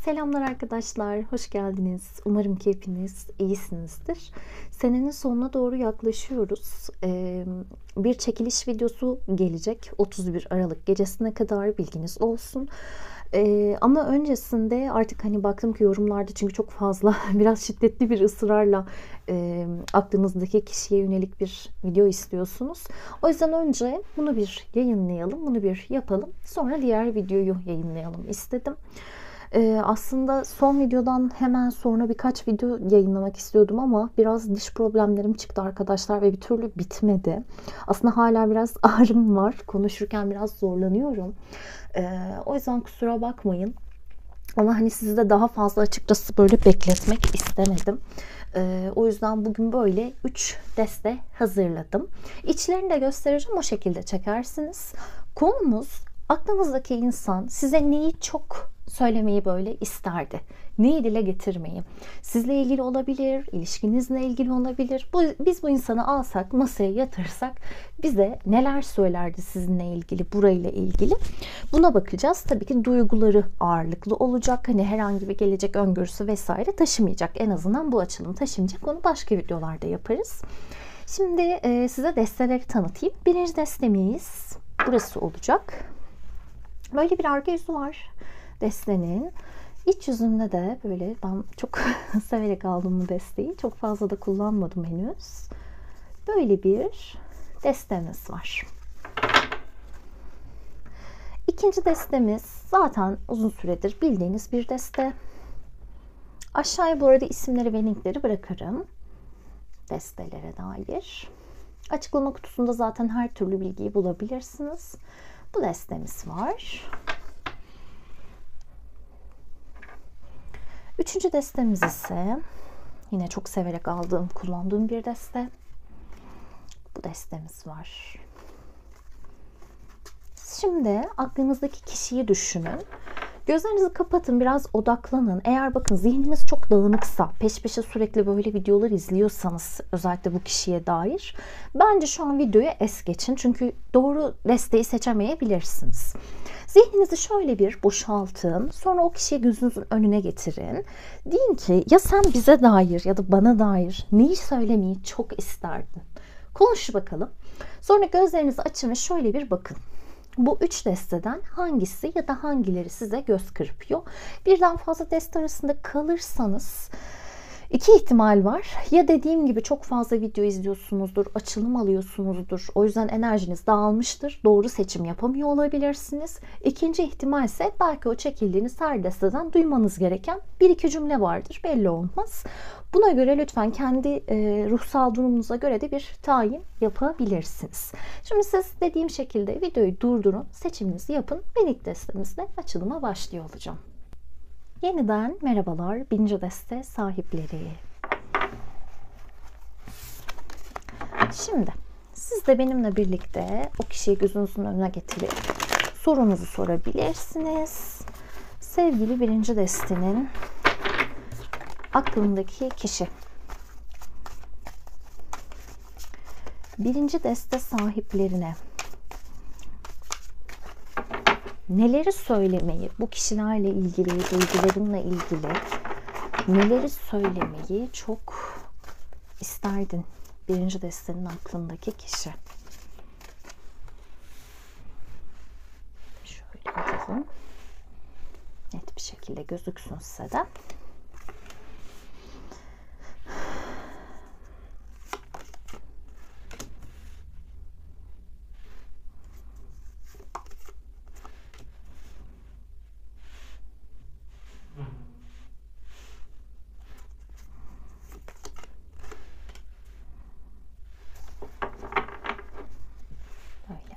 Selamlar arkadaşlar, hoş geldiniz. Umarım ki hepiniz iyisinizdir. Senenin sonuna doğru yaklaşıyoruz. Bir çekiliş videosu gelecek 31 Aralık gecesine kadar, bilginiz olsun. Ama öncesinde artık hani baktım ki yorumlarda, çünkü çok fazla biraz şiddetli bir ısrarla aklınızdaki kişiye yönelik bir video istiyorsunuz. O yüzden önce bunu bir yayınlayalım, bunu bir yapalım. Sonra diğer videoyu yayınlayalım istedim. Aslında son videodan hemen sonra birkaç video yayınlamak istiyordum ama biraz diş problemlerim çıktı arkadaşlar ve bir türlü bitmedi. Aslında hala biraz ağrım var. Konuşurken biraz zorlanıyorum. O yüzden kusura bakmayın. Ama hani sizi de daha fazla açıkçası böyle bekletmek istemedim. O yüzden bugün böyle 3 deste hazırladım. İçlerini de göstereceğim, o şekilde çekersiniz. Konumuz, aklınızdaki insan size neyi çok söylemeyi böyle isterdi? Neyi dile getirmeyi? Sizle ilgili olabilir, ilişkinizle ilgili olabilir. Biz bu insanı alsak, masaya yatırsak bize neler söylerdi sizinle ilgili, burayla ilgili? Buna bakacağız. Tabii ki duyguları ağırlıklı olacak. Hani herhangi bir gelecek öngörüsü vesaire taşımayacak. En azından bu açılım taşımayacak. Onu başka videolarda yaparız. Şimdi size desteleri tanıtayım. Birinci destemiz burası olacak. Böyle bir arka yüzü var destenin. İç yüzünde de böyle, ben çok severek aldım bu desteği. Çok fazla da kullanmadım henüz. Böyle bir destemiz var. İkinci destemiz zaten uzun süredir bildiğiniz bir deste. Aşağıya bu arada isimleri ve linkleri bırakırım destelere dair. Açıklama kutusunda zaten her türlü bilgiyi bulabilirsiniz. Bu destemiz var. Üçüncü destemiz ise yine çok severek aldığım, kullandığım bir deste. Bu destemiz var. Şimdi aklınızdaki kişiyi düşünün. Gözlerinizi kapatın, biraz odaklanın. Eğer bakın zihniniz çok dağınıksa, peş peşe sürekli böyle videolar izliyorsanız, özellikle bu kişiye dair, bence şu an videoyu es geçin. Çünkü doğru desteği seçemeyebilirsiniz. Zihninizi şöyle bir boşaltın. Sonra o kişiyi gözünüzün önüne getirin. Deyin ki, ya sen bize dair ya da bana dair neyi söylemeyi çok isterdin? Konuş bakalım. Sonra gözlerinizi açın ve şöyle bir bakın. Bu 3 desteden hangisi ya da hangileri size göz kırpıyor? Birden fazla deste arasında kalırsanız 2 ihtimal var. Ya dediğim gibi çok fazla video izliyorsunuzdur, açılım alıyorsunuzdur. O yüzden enerjiniz dağılmıştır. Doğru seçim yapamıyor olabilirsiniz. İkinci ihtimal ise belki o çekildiğiniz her desteden duymanız gereken 1-2 cümle vardır. Belli olmaz. Buna göre lütfen kendi ruhsal durumunuza göre de bir tayin yapabilirsiniz. Şimdi siz dediğim şekilde videoyu durdurun, seçiminizi yapın. Ben ilk destemizle açılıma başlıyor olacağım. Yeniden merhabalar, birinci deste sahipleri. Şimdi siz de benimle birlikte o kişiyi gözünüzün önüne getirip sorunuzu sorabilirsiniz. Sevgili birinci destenin aklındaki kişi. Birinci deste sahiplerine neleri söylemeyi, bu kişilerle ilgili, duygularınla ilgili neleri söylemeyi çok isterdin? Birinci destenin aklındaki kişi. Şöyle bakalım. Net bir şekilde gözüksün size de.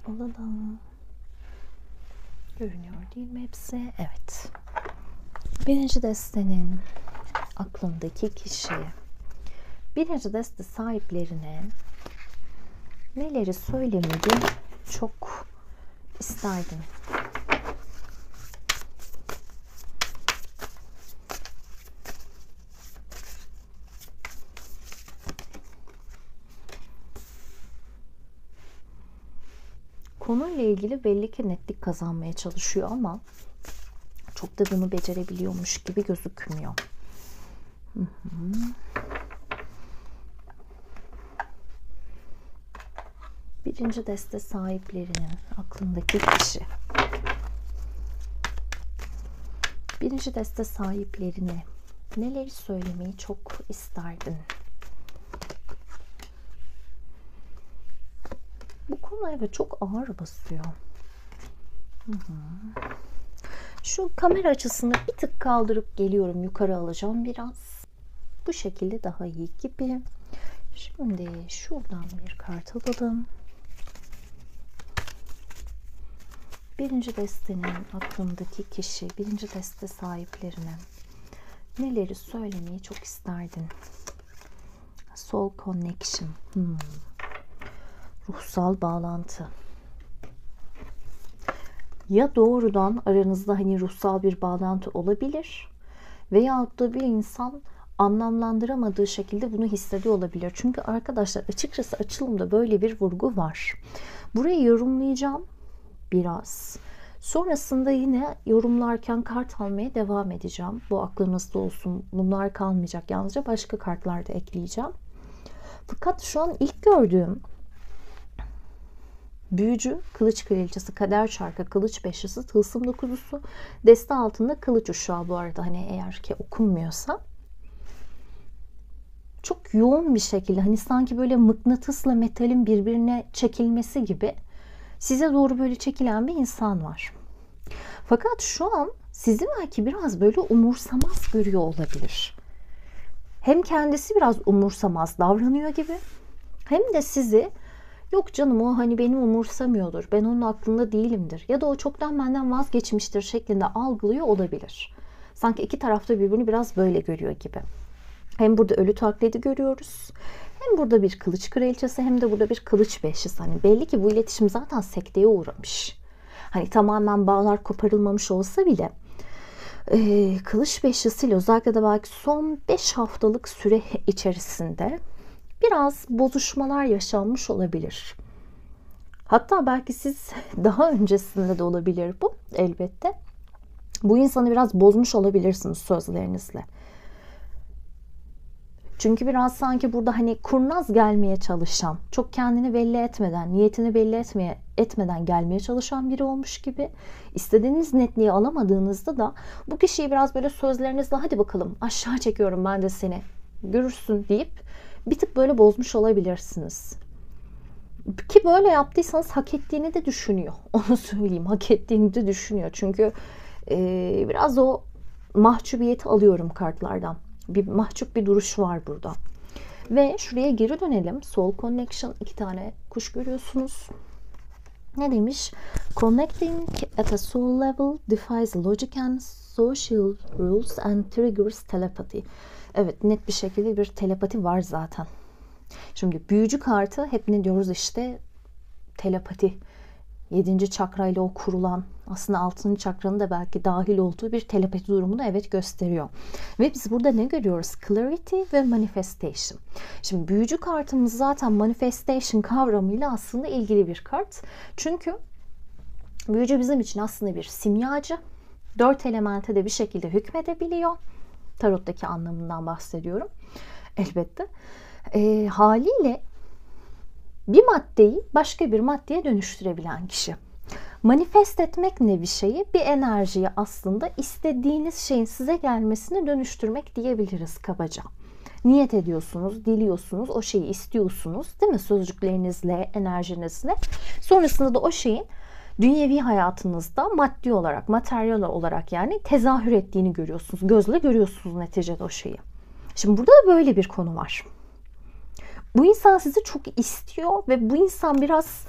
Alalım. Görünüyor değil mi hepsi? Evet. Birinci destenin aklındaki kişi, birinci deste sahiplerine neleri söylemeyi çok isterdin? Konuyla ilgili belli ki netlik kazanmaya çalışıyor ama Çok da bunu becerebiliyormuş gibi gözükmüyor. Birinci deste sahiplerinin aklındaki kişi. Birinci deste sahiplerine neleri söylemeyi çok isterdin? Bu konu evet çok ağır basıyor. Şu kamera açısını bir tık kaldırıp geliyorum. Yukarı alacağım biraz. Bu şekilde daha iyi gibi. Şimdi şuradan bir kart alalım. Birinci destenin aklındaki kişi, birinci deste sahiplerine neleri söylemeyi çok isterdin? Soul connection. Ruhsal bağlantı. Ya doğrudan aranızda hani ruhsal bir bağlantı olabilir veyahut da bir insan anlamlandıramadığı şekilde bunu hissediyor olabilir. Çünkü arkadaşlar açıkçası açılımda böyle bir vurgu var. Burayı yorumlayacağım biraz. Sonrasında yine yorumlarken kart almaya devam edeceğim. Bu aklınızda olsun. Bunlar kalmayacak. Yalnızca başka kartlar da ekleyeceğim. Fakat şu an ilk gördüğüm büyücü, kılıç kraliçesi, kader çarkı, kılıç beşlisi, tılsım dokuzusu, deste altında kılıç uşağı bu arada hani eğer ki okunmuyorsa. Çok yoğun bir şekilde hani sanki böyle mıknatısla metalin birbirine çekilmesi gibi size doğru böyle çekilen bir insan var. Fakat şu an sizi belki biraz böyle umursamaz görüyor olabilir. Hem kendisi biraz umursamaz davranıyor gibi hem de sizi yok canım o hani beni umursamıyordur, ben onun aklında değilimdir ya da o çoktan benden vazgeçmiştir şeklinde algılıyor olabilir. Sanki iki tarafta birbirini biraz böyle görüyor gibi. Hem burada ölü taklidi görüyoruz. Hem burada bir kılıç kraliçesi hem de burada bir kılıç beşlisi. Hani belli ki bu iletişim zaten sekteye uğramış. Hani tamamen bağlar koparılmamış olsa bile kılıç beşlisiyle özellikle de belki son 5 haftalık süre içerisinde biraz bozuşmalar yaşanmış olabilir. Hatta belki siz daha öncesinde de olabilir bu elbette. Bu insanı biraz bozmuş olabilirsiniz sözlerinizle. Çünkü biraz sanki burada hani kurnaz gelmeye çalışan, çok kendini belli etmeden, niyetini belli etmeden gelmeye çalışan biri olmuş gibi. İstediğiniz netliği alamadığınızda da bu kişiyi biraz böyle sözlerinizle hadi bakalım aşağı çekiyorum ben de seni görürsün deyip bir tık böyle bozmuş olabilirsiniz. Ki böyle yaptıysanız hak ettiğini de düşünüyor. Onu söyleyeyim, hak ettiğini de düşünüyor. Çünkü biraz o mahcubiyeti alıyorum kartlardan. Bir mahcup bir duruş var burada. Ve şuraya geri dönelim. Soul Connection, 2 tane kuş görüyorsunuz. Ne demiş? Connecting at a soul level defies logic and social rules and triggers telepathy. Evet, net bir şekilde bir telepati var zaten. Şimdi büyücü kartı hep ne diyoruz işte telepati. 7. çakrayla o kurulan aslında 6. çakranın da belki dahil olduğu bir telepati durumunu evet gösteriyor. Ve biz burada ne görüyoruz? Clarity ve manifestation. Şimdi büyücü kartımız zaten manifestation kavramıyla aslında ilgili bir kart. Çünkü büyücü bizim için aslında bir simyacı. 4 elemente de bir şekilde hükmedebiliyor. Tarottaki anlamından bahsediyorum. Elbette. Haliyle bir maddeyi başka bir maddeye dönüştürebilen kişi. Manifest etmek ne bir şeyi? Bir enerjiyi aslında istediğiniz şeyin size gelmesine dönüştürmek diyebiliriz kabaca. Niyet ediyorsunuz, diliyorsunuz, o şeyi istiyorsunuz değil mi? Sözcüklerinizle, enerjinizle. Sonrasında da o şeyin dünyevi hayatınızda maddi olarak, materyal olarak yani tezahür ettiğini görüyorsunuz. Gözle görüyorsunuz neticede o şeyi. Şimdi burada da böyle bir konu var. Bu insan sizi çok istiyor ve bu insan biraz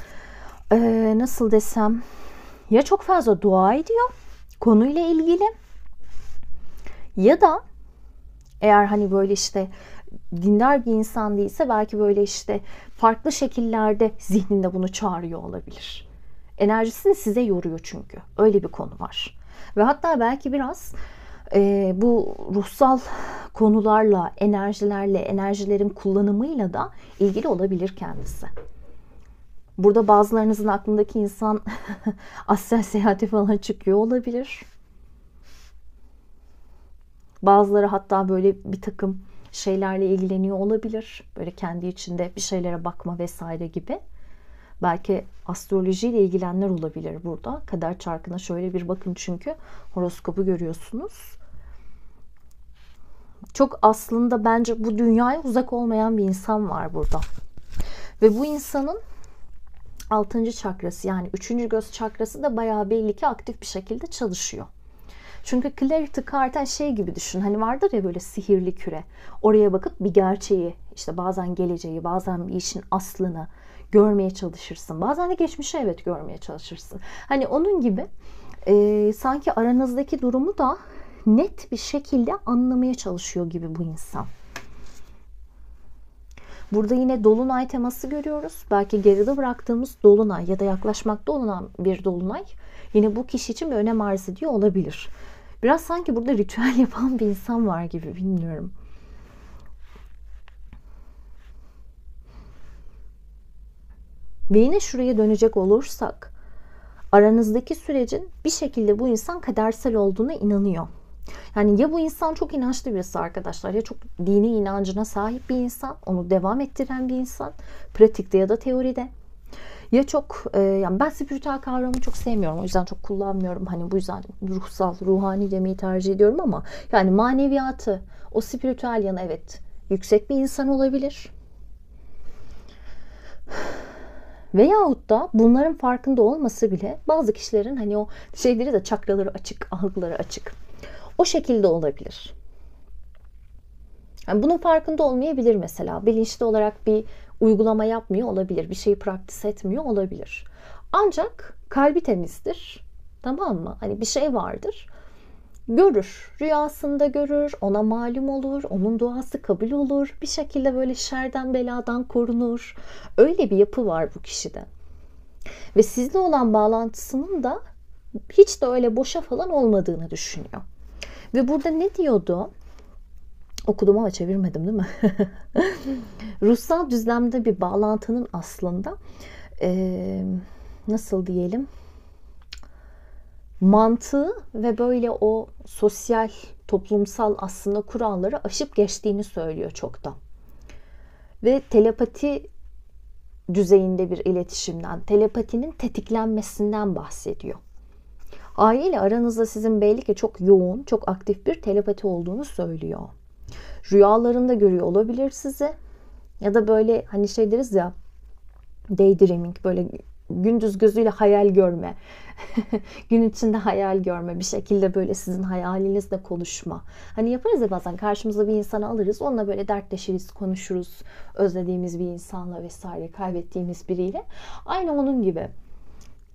nasıl desem ya çok fazla dua ediyor konuyla ilgili ya da eğer hani böyle işte dindar bir insan değilse belki böyle işte farklı şekillerde zihninde bunu çağırıyor olabilir. Enerjisini size yoruyor çünkü. Öyle bir konu var. Ve hatta belki biraz bu ruhsal konularla, enerjilerle, enerjilerin kullanımıyla da ilgili olabilir kendisi. Burada bazılarınızın aklındaki insan astral seyahati falan çıkıyor olabilir. Bazıları hatta böyle bir takım şeylerle ilgileniyor olabilir. Böyle kendi içinde bir şeylere bakma vesaire gibi. Belki astrolojiyle ilgilenenler olabilir burada. Kader çarkına şöyle bir bakın, çünkü horoskopu görüyorsunuz. Çok aslında bence bu dünyaya uzak olmayan bir insan var burada. Ve bu insanın 6. çakrası, yani 3. göz çakrası da bayağı belli ki aktif bir şekilde çalışıyor. Çünkü clarity kartı şey gibi düşün. Hani vardır ya böyle sihirli küre. Oraya bakıp bir gerçeği, işte bazen geleceği, bazen bir işin aslını görmeye çalışırsın. Bazen de geçmişi evet görmeye çalışırsın. Hani onun gibi sanki aranızdaki durumu da net bir şekilde anlamaya çalışıyor gibi bu insan. Burada yine dolunay teması görüyoruz. Belki geride bıraktığımız dolunay ya da yaklaşmakta olan bir dolunay yine bu kişi için bir önem arz ediyor olabilir. Biraz sanki burada ritüel yapan bir insan var gibi, bilmiyorum. Ve yine şuraya dönecek olursak, aranızdaki sürecin bir şekilde bu insan kadersel olduğuna inanıyor. Yani ya bu insan çok inançlı birisi arkadaşlar, ya çok dini inancına sahip bir insan, onu devam ettiren bir insan, pratikte ya da teoride. Ya çok yani ben spiritüel kavramı çok sevmiyorum, o yüzden çok kullanmıyorum. Hani bu yüzden ruhsal, ruhani demeyi tercih ediyorum, ama yani maneviyatı, o spiritüel yanı evet yüksek bir insan olabilir. Veyahut da bunların farkında olması bile bazı kişilerin hani o şeyleri de, çakraları açık, algıları açık. O şekilde olabilir. Yani bunun farkında olmayabilir mesela. Bilinçli olarak bir uygulama yapmıyor olabilir. Bir şeyi praktis etmiyor olabilir. Ancak kalbi temizdir. Tamam mı? Hani bir şey vardır. Görür. Rüyasında görür. Ona malum olur. Onun duası kabul olur. Bir şekilde böyle şerden beladan korunur. Öyle bir yapı var bu kişide. Ve sizle olan bağlantısının da hiç de öyle boşa falan olmadığını düşünüyor. Ve burada ne diyordu? Okudum ama çevirmedim değil mi? Ruhsal düzlemde bir bağlantının aslında nasıl diyelim, mantığı ve böyle o sosyal, toplumsal aslında kuralları aşıp geçtiğini söylüyor çok da. Ve telepati düzeyinde bir iletişimden, telepatinin tetiklenmesinden bahsediyor. Aileyle aranızda sizin belli ki çok yoğun, çok aktif bir telepati olduğunu söylüyor. Rüyalarında görüyor olabilir sizi. Ya da böyle hani şey deriz ya, daydreaming, böyle gündüz gözüyle hayal görme. Gün içinde hayal görme. Bir şekilde böyle sizin hayalinizle konuşma. Hani yaparız ya bazen, karşımıza bir insanı alırız. Onunla böyle dertleşiriz, konuşuruz. Özlediğimiz bir insanla vesaire, kaybettiğimiz biriyle. Aynı onun gibi.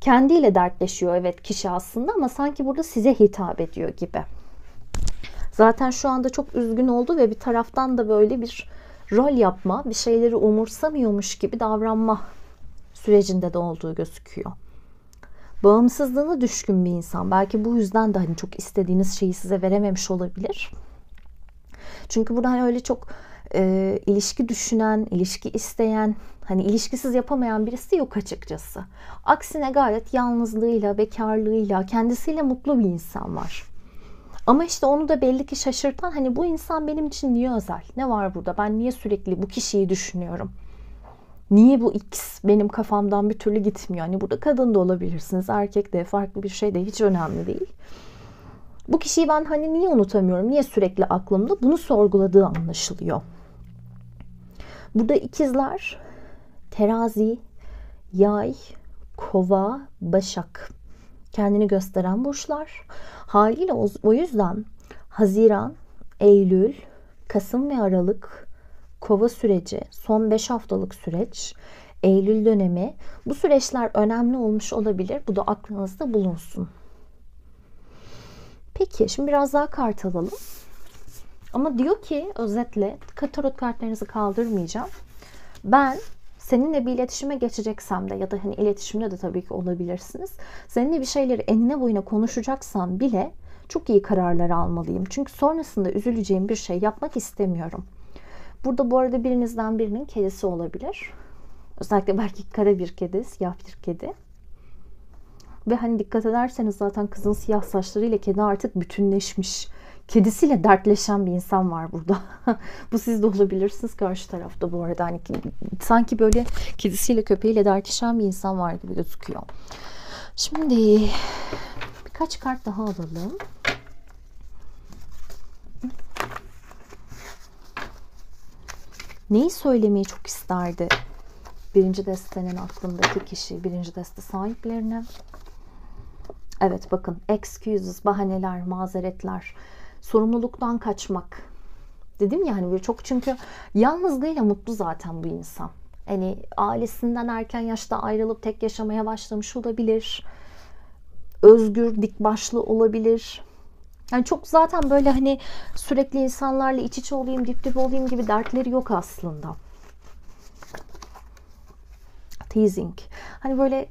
Kendiyle dertleşiyor evet kişi aslında, ama sanki burada size hitap ediyor gibi. Zaten şu anda çok üzgün oldu ve bir taraftan da böyle bir rol yapma, bir şeyleri umursamıyormuş gibi davranma sürecinde de olduğu gözüküyor. Bağımsızlığına düşkün bir insan. Belki bu yüzden de hani çok istediğiniz şeyi size verememiş olabilir. Çünkü burada hani öyle çok ilişki düşünen, ilişki isteyen, hani ilişkisiz yapamayan birisi yok açıkçası. Aksine gayet yalnızlığıyla, bekarlığıyla, kendisiyle mutlu bir insan var. Ama işte onu da belli ki şaşırtan, hani bu insan benim için niye özel? Ne var burada? Ben niye sürekli bu kişiyi düşünüyorum? Niye bu X benim kafamdan bir türlü gitmiyor? Hani burada kadın da olabilirsiniz, erkek de, farklı bir şey de, hiç önemli değil. Bu kişiyi ben hani niye unutamıyorum? Niye sürekli aklımda? Bunu sorguladığı anlaşılıyor. Burada ikizler, terazi, yay, kova, başak kendini gösteren burçlar. Haliyle o yüzden Haziran, Eylül, Kasım ve Aralık kova süreci, son 5 haftalık süreç, Eylül dönemi, bu süreçler önemli olmuş olabilir. Bu da aklınızda bulunsun. Peki şimdi biraz daha kart alalım. Ama diyor ki özetle, tarot kartlarınızı kaldırmayacağım. Ben seninle bir iletişime geçeceksem de, ya da hani iletişimde de tabii ki olabilirsiniz. Seninle bir şeyleri enine boyuna konuşacaksam bile çok iyi kararlar almalıyım. Çünkü sonrasında üzüleceğim bir şey yapmak istemiyorum. Burada bu arada birinizden birinin kedisi olabilir. Özellikle belki kara bir kedi, siyah bir kedi. Ve hani dikkat ederseniz zaten kızın siyah saçlarıyla kedi artık bütünleşmiş. kedisiyle dertleşen bir insan var burada. Bu siz de olabilirsiniz karşı tarafta bu arada. Hani sanki böyle kedisiyle köpeğiyle dertleşen bir insan var gibi gözüküyor. Şimdi birkaç kart daha alalım. Neyi söylemeyi çok isterdi birinci destenin aklındaki kişi, birinci deste sahiplerine? Evet, bakın, excuses, bahaneler, mazeretler, sorumluluktan kaçmak. Dedim ya hani böyle çok, çünkü yalnızlığıyla mutlu zaten bu insan. Hani ailesinden erken yaşta ayrılıp tek yaşamaya başlamış olabilir. Özgür, dik başlı olabilir. Yani çok zaten böyle hani sürekli insanlarla iç içe olayım, dip dip olayım gibi dertleri yok aslında. Teasing. Hani böyle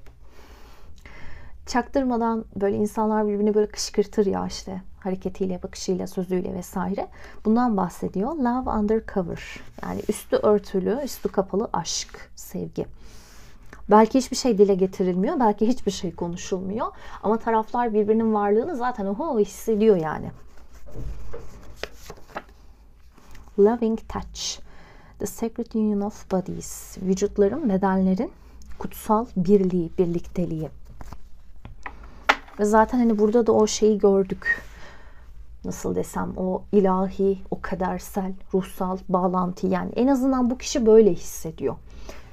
çaktırmadan böyle insanlar birbirini böyle kışkırtır ya, işte hareketiyle, bakışıyla, sözüyle vesaire. Bundan bahsediyor. Love undercover. Yani üstü örtülü, üstü kapalı aşk, sevgi. Belki hiçbir şey dile getirilmiyor. Belki hiçbir şey konuşulmuyor. Ama taraflar birbirinin varlığını zaten hissediyor yani. Loving touch. The sacred union of bodies. Vücutların, bedenlerin kutsal birliği, birlikteliği. Ve zaten hani burada da o şeyi gördük. Nasıl desem, o ilahi, o kadersel, ruhsal bağlantı, yani en azından bu kişi böyle hissediyor.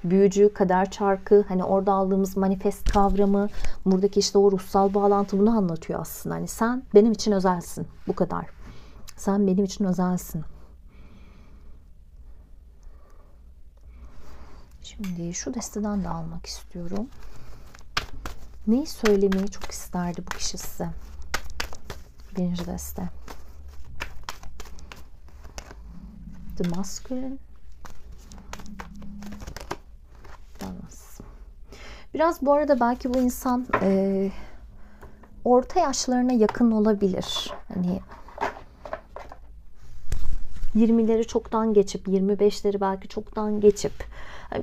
Büyücü, kader çarkı, hani orada aldığımız manifest kavramı, buradaki işte o ruhsal bağlantı bunu anlatıyor aslında. Hani sen benim için özelsin, bu kadar. Sen benim için özelsin. Şimdi şu desteden de almak istiyorum. Neyi söylemeyi çok isterdi bu kişi size? Birinci deste. The masculine. Biraz bu arada belki bu insan orta yaşlarına yakın olabilir. Hani 20'leri çoktan geçip 25'leri belki çoktan geçip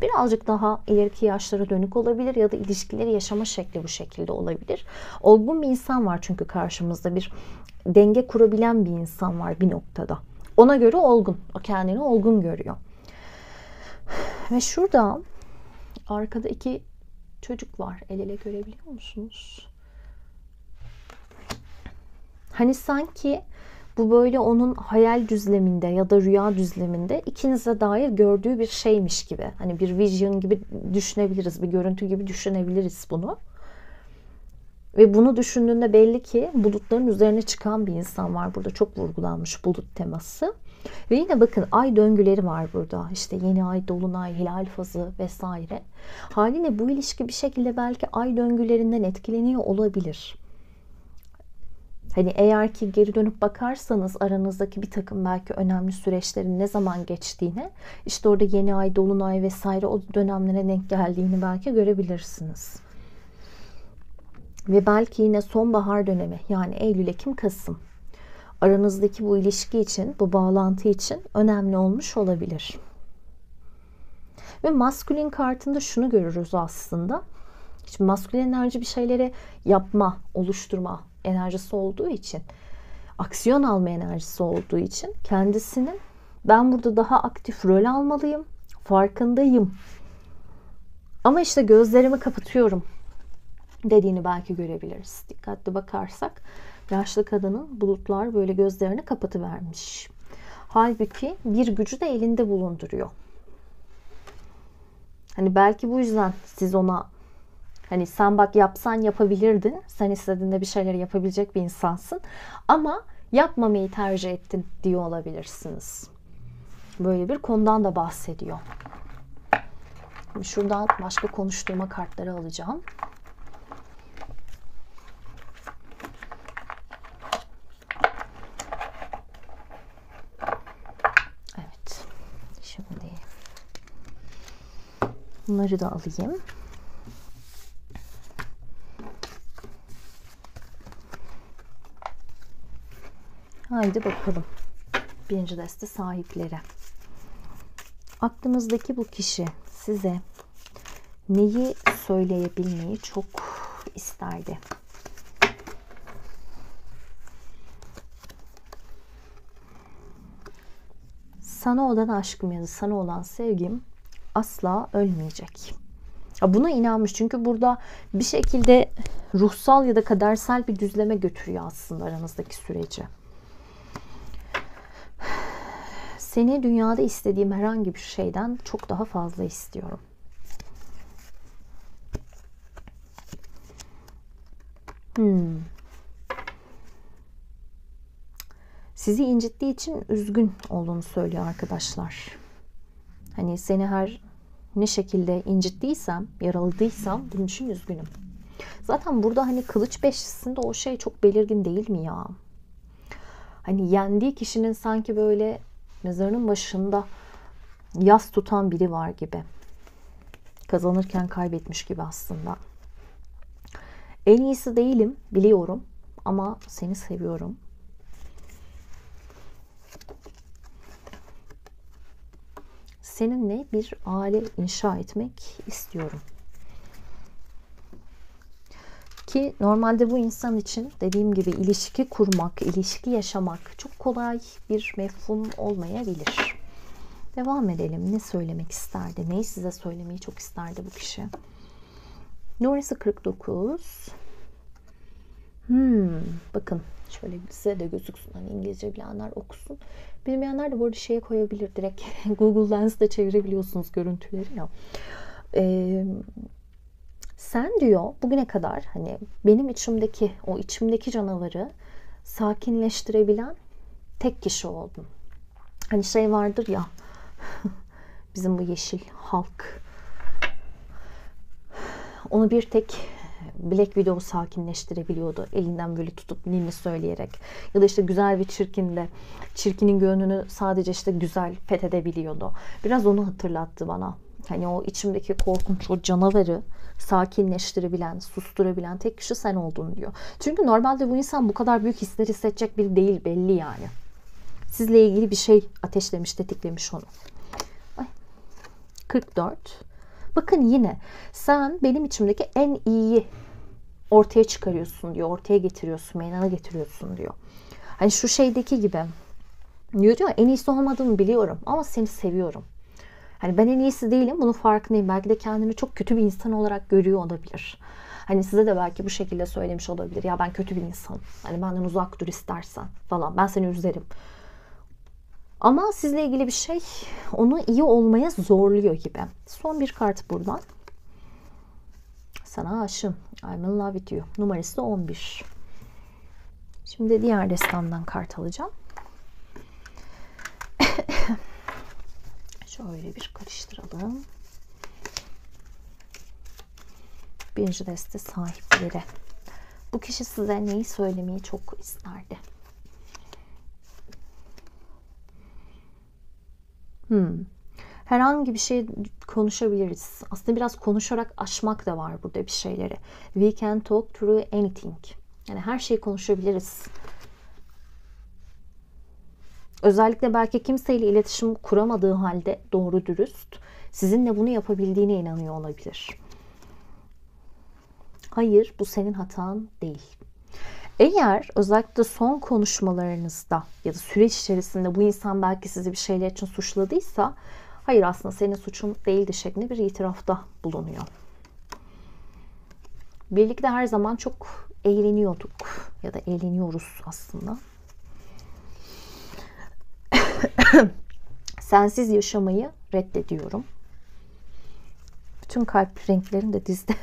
birazcık daha ileriki yaşlara dönük olabilir ya da ilişkileri yaşama şekli bu şekilde olabilir. Olgun bir insan var çünkü karşımızda, bir denge kurabilen bir insan var bir noktada. Ona göre olgun. O kendini olgun görüyor. Ve şurada arkada iki çocuk var. El ele görebiliyor musunuz? Hani sanki bu böyle onun hayal düzleminde ya da rüya düzleminde ikinize dair gördüğü bir şeymiş gibi. Hani bir vision gibi düşünebiliriz. Bir görüntü gibi düşünebiliriz bunu. Ve bunu düşündüğünde belli ki bulutların üzerine çıkan bir insan var. Burada çok vurgulanmış bulut teması. Ve yine bakın ay döngüleri var burada. İşte yeni ay, dolunay, hilal fazı vesaire. Haliyle bu ilişki bir şekilde belki ay döngülerinden etkileniyor olabilir. Hani eğer ki geri dönüp bakarsanız aranızdaki bir takım belki önemli süreçlerin ne zaman geçtiğine, işte orada yeni ay, dolunay vesaire o dönemlere denk geldiğini belki görebilirsiniz. Ve belki yine sonbahar dönemi, yani Eylül, Ekim, Kasım aranızdaki bu ilişki için, bu bağlantı için önemli olmuş olabilir. Ve maskülin kartında şunu görürüz aslında. Şimdi maskülin enerji bir şeyleri yapma, oluşturma enerjisi olduğu için, aksiyon alma enerjisi olduğu için kendisinin ben burada daha aktif rol almalıyım, farkındayım. Ama işte gözlerimi kapatıyorum dediğini belki görebiliriz. Dikkatli bakarsak yaşlı kadının bulutlar böyle gözlerini kapatıvermiş. Halbuki bir gücü de elinde bulunduruyor. Hani belki bu yüzden siz ona hani sen bak yapsan yapabilirdin. Sen istediğinde bir şeyleri yapabilecek bir insansın. Ama yapmamayı tercih ettin diyor olabilirsiniz. Böyle bir konudan da bahsediyor. Şimdi şuradan başka konuşturma kartları alacağım. Evet. Şimdi bunları da alayım. Haydi bakalım. Birinci deste sahipleri. Aklınızdaki bu kişi size neyi söyleyebilmeyi çok isterdi? sana olan aşkım ya da sana olan sevgim asla ölmeyecek. Buna inanmış. Çünkü burada bir şekilde ruhsal ya da kadersel bir düzleme götürüyor aslında aranızdaki süreci. Seni dünyada istediğim herhangi bir şeyden çok daha fazla istiyorum. Sizi incittiği için üzgün olduğunu söylüyor arkadaşlar. Hani seni her ne şekilde incittiysem, yaraladıysam bunun için üzgünüm. Zaten burada hani kılıç beşlisinde o şey çok belirgin değil mi ya? Hani yendiği kişinin sanki böyle mezarının başında yas tutan biri var gibi. Kazanırken kaybetmiş gibi aslında. En iyisi değilim, biliyorum. Ama seni seviyorum. Seninle bir aile inşa etmek istiyorum. Ki normalde bu insan için dediğim gibi ilişki kurmak, ilişki yaşamak çok kolay bir mefhum olmayabilir. Devam edelim. Ne söylemek isterdi? Neyi size söylemeyi çok isterdi bu kişi? Numarası 49. Bakın şöyle size de gözüksün. Hani İngilizce bilenler okusun. Bilmeyenler de bu arada şeye koyabilir. Direkt Google Lens'de çevirebiliyorsunuz görüntüleri ya. Sen diyor bugüne kadar hani benim içimdeki canavarı sakinleştirebilen tek kişi oldun. Hani şey vardır ya bizim bu yeşil halk. Onu bir tek Black Widow sakinleştirebiliyordu. Elinden böyle tutup ninni söyleyerek. Ya da işte güzel ve çirkinin gönlünü sadece işte güzel fethedebiliyordu. Biraz onu hatırlattı bana. Hani o içimdeki korkunç o canavarı sakinleştirebilen, susturabilen tek kişi sen oldun diyor. Çünkü normalde bu insan bu kadar büyük hisler hissedecek biri değil, belli yani. Sizle ilgili bir şey ateşlemiş, tetiklemiş onu. 44. Bakın yine sen benim içimdeki en iyiyi ortaya çıkarıyorsun diyor. Ortaya getiriyorsun, meydana getiriyorsun diyor. Hani şu şeydeki gibi diyor en iyisi olmadığımı biliyorum ama seni seviyorum. Hani ben en iyisi değilim, bunun farkındayım. Belki de kendini çok kötü bir insan olarak görüyor olabilir. Hani size de belki bu şekilde söylemiş olabilir. Ya ben kötü bir insanım. Hani benden uzak dur istersen falan. Ben seni üzerim. Ama sizle ilgili bir şey onu iyi olmaya zorluyor gibi. Son bir kart buradan. Sana aşığım. I'm in love with you. Numarası da 11. Şimdi diğer destandan kart alacağım. Şöyle bir karıştıralım. Birinci deste sahipleri. Bu kişi size neyi söylemeyi çok isterdi? Herhangi bir şey konuşabiliriz. Aslında biraz konuşarak aşmak da var burada bir şeyleri. We can talk through anything. Yani her şeyi konuşabiliriz. Özellikle belki kimseyle iletişim kuramadığı halde doğru dürüst sizinle bunu yapabildiğine inanıyor olabilir. Hayır, bu senin hatan değil. Eğer özellikle son konuşmalarınızda ya da süreç içerisinde bu insan belki sizi bir şeyler için suçladıysa hayır aslında senin suçun değildi şeklinde bir itirafta bulunuyor. Birlikte her zaman çok eğleniyorduk ya da eğleniyoruz aslında. Sensiz yaşamayı reddediyorum. Bütün kalp renklerim de dizde.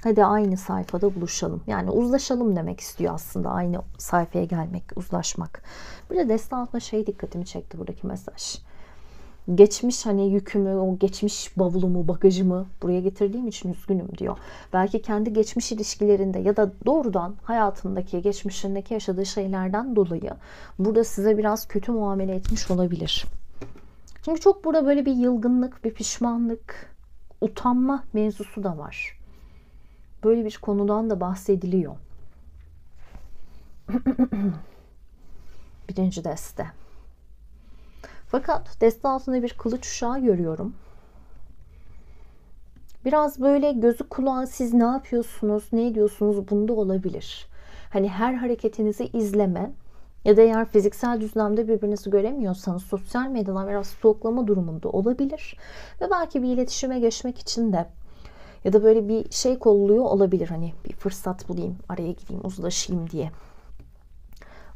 Hadi aynı sayfada buluşalım. Yani uzlaşalım demek istiyor aslında. Aynı sayfaya gelmek, uzlaşmak. Bir de destanla şey dikkatimi çekti buradaki mesaj. Geçmiş hani yükümü, o geçmiş bavulumu, bagajımı buraya getirdiğim için üzgünüm diyor. Belki kendi geçmiş ilişkilerinde ya da doğrudan hayatındaki, geçmişindeki yaşadığı şeylerden dolayı burada size biraz kötü muamele etmiş olabilir. Çünkü çok burada böyle bir yılgınlık, bir pişmanlık, utanma mevzusu da var. Böyle bir konudan da bahsediliyor. Birinci deste. Fakat deste altında bir kılıç uşağı görüyorum. Biraz böyle gözü kulağı siz ne yapıyorsunuz, ne ediyorsunuz bunda olabilir. Hani her hareketinizi izleme, Ya da eğer fiziksel düzlemde birbirinizi göremiyorsanız sosyal medyadan biraz stalklama durumunda olabilir. Ve belki bir iletişime geçmek için de ya da böyle bir şey kolluyor olabilir. Hani bir fırsat bulayım, araya gireyim, uzlaşayım diye.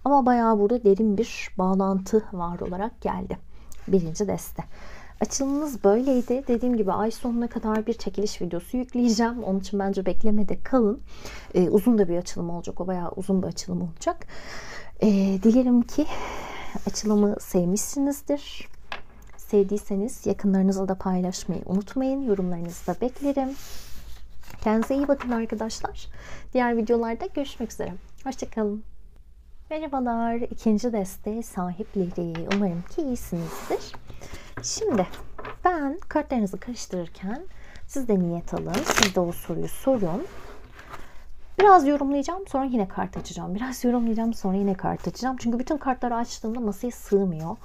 Ama bayağı burada derin bir bağlantı var olarak geldi. Birinci deste. Açılımımız böyleydi. Dediğim gibi ay sonuna kadar bir çekiliş videosu yükleyeceğim. Onun için bence beklemede kalın. Uzun da bir açılım olacak. O bayağı uzun bir açılım olacak. Dilerim ki açılımı sevmişsinizdir. Sevdiyseniz yakınlarınızla da paylaşmayı unutmayın. Yorumlarınızı da beklerim. Kendinize iyi bakın arkadaşlar. Diğer videolarda görüşmek üzere. Hoşçakalın. Merhabalar. İkinci deste sahipleri. Umarım ki iyisinizdir. Şimdi ben kartlarınızı karıştırırken siz de niyet alın. Siz de o soruyu sorun. Biraz yorumlayacağım, sonra yine kart açacağım. Biraz yorumlayacağım, sonra yine kart açacağım. Çünkü bütün kartları açtığımda masaya sığmıyor.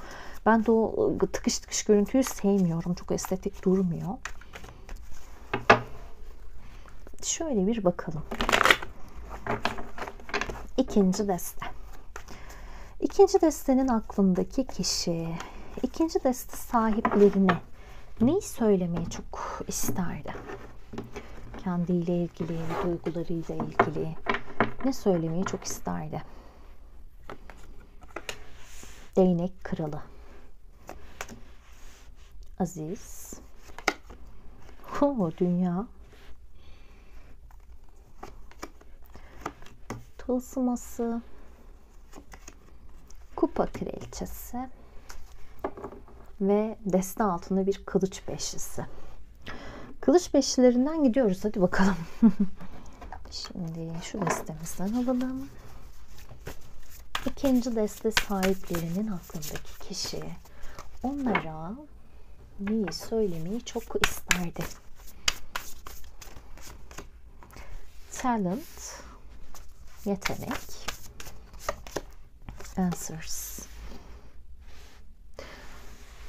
Ben de o tıkış tıkış görüntüyü sevmiyorum. Çok estetik durmuyor. Şöyle bir bakalım. İkinci deste. İkinci destenin aklındaki kişi, ikinci deste sahiplerine neyi söylemeyi çok isterdi? Kendiyle ilgili, duygularıyla ilgili ne söylemeyi çok isterdi? Değnek kralı. Aziz. Dünya. Tılsıması. Kupa kraliçesi. Ve deste altında bir kılıç beşlisi. Kılıç beşlilerinden gidiyoruz. Hadi bakalım. Şimdi şu destemizden alalım. İkinci deste sahiplerinin aklındaki kişi onlara neyi söylemeyi çok isterdi? Talent, yetenek, answers.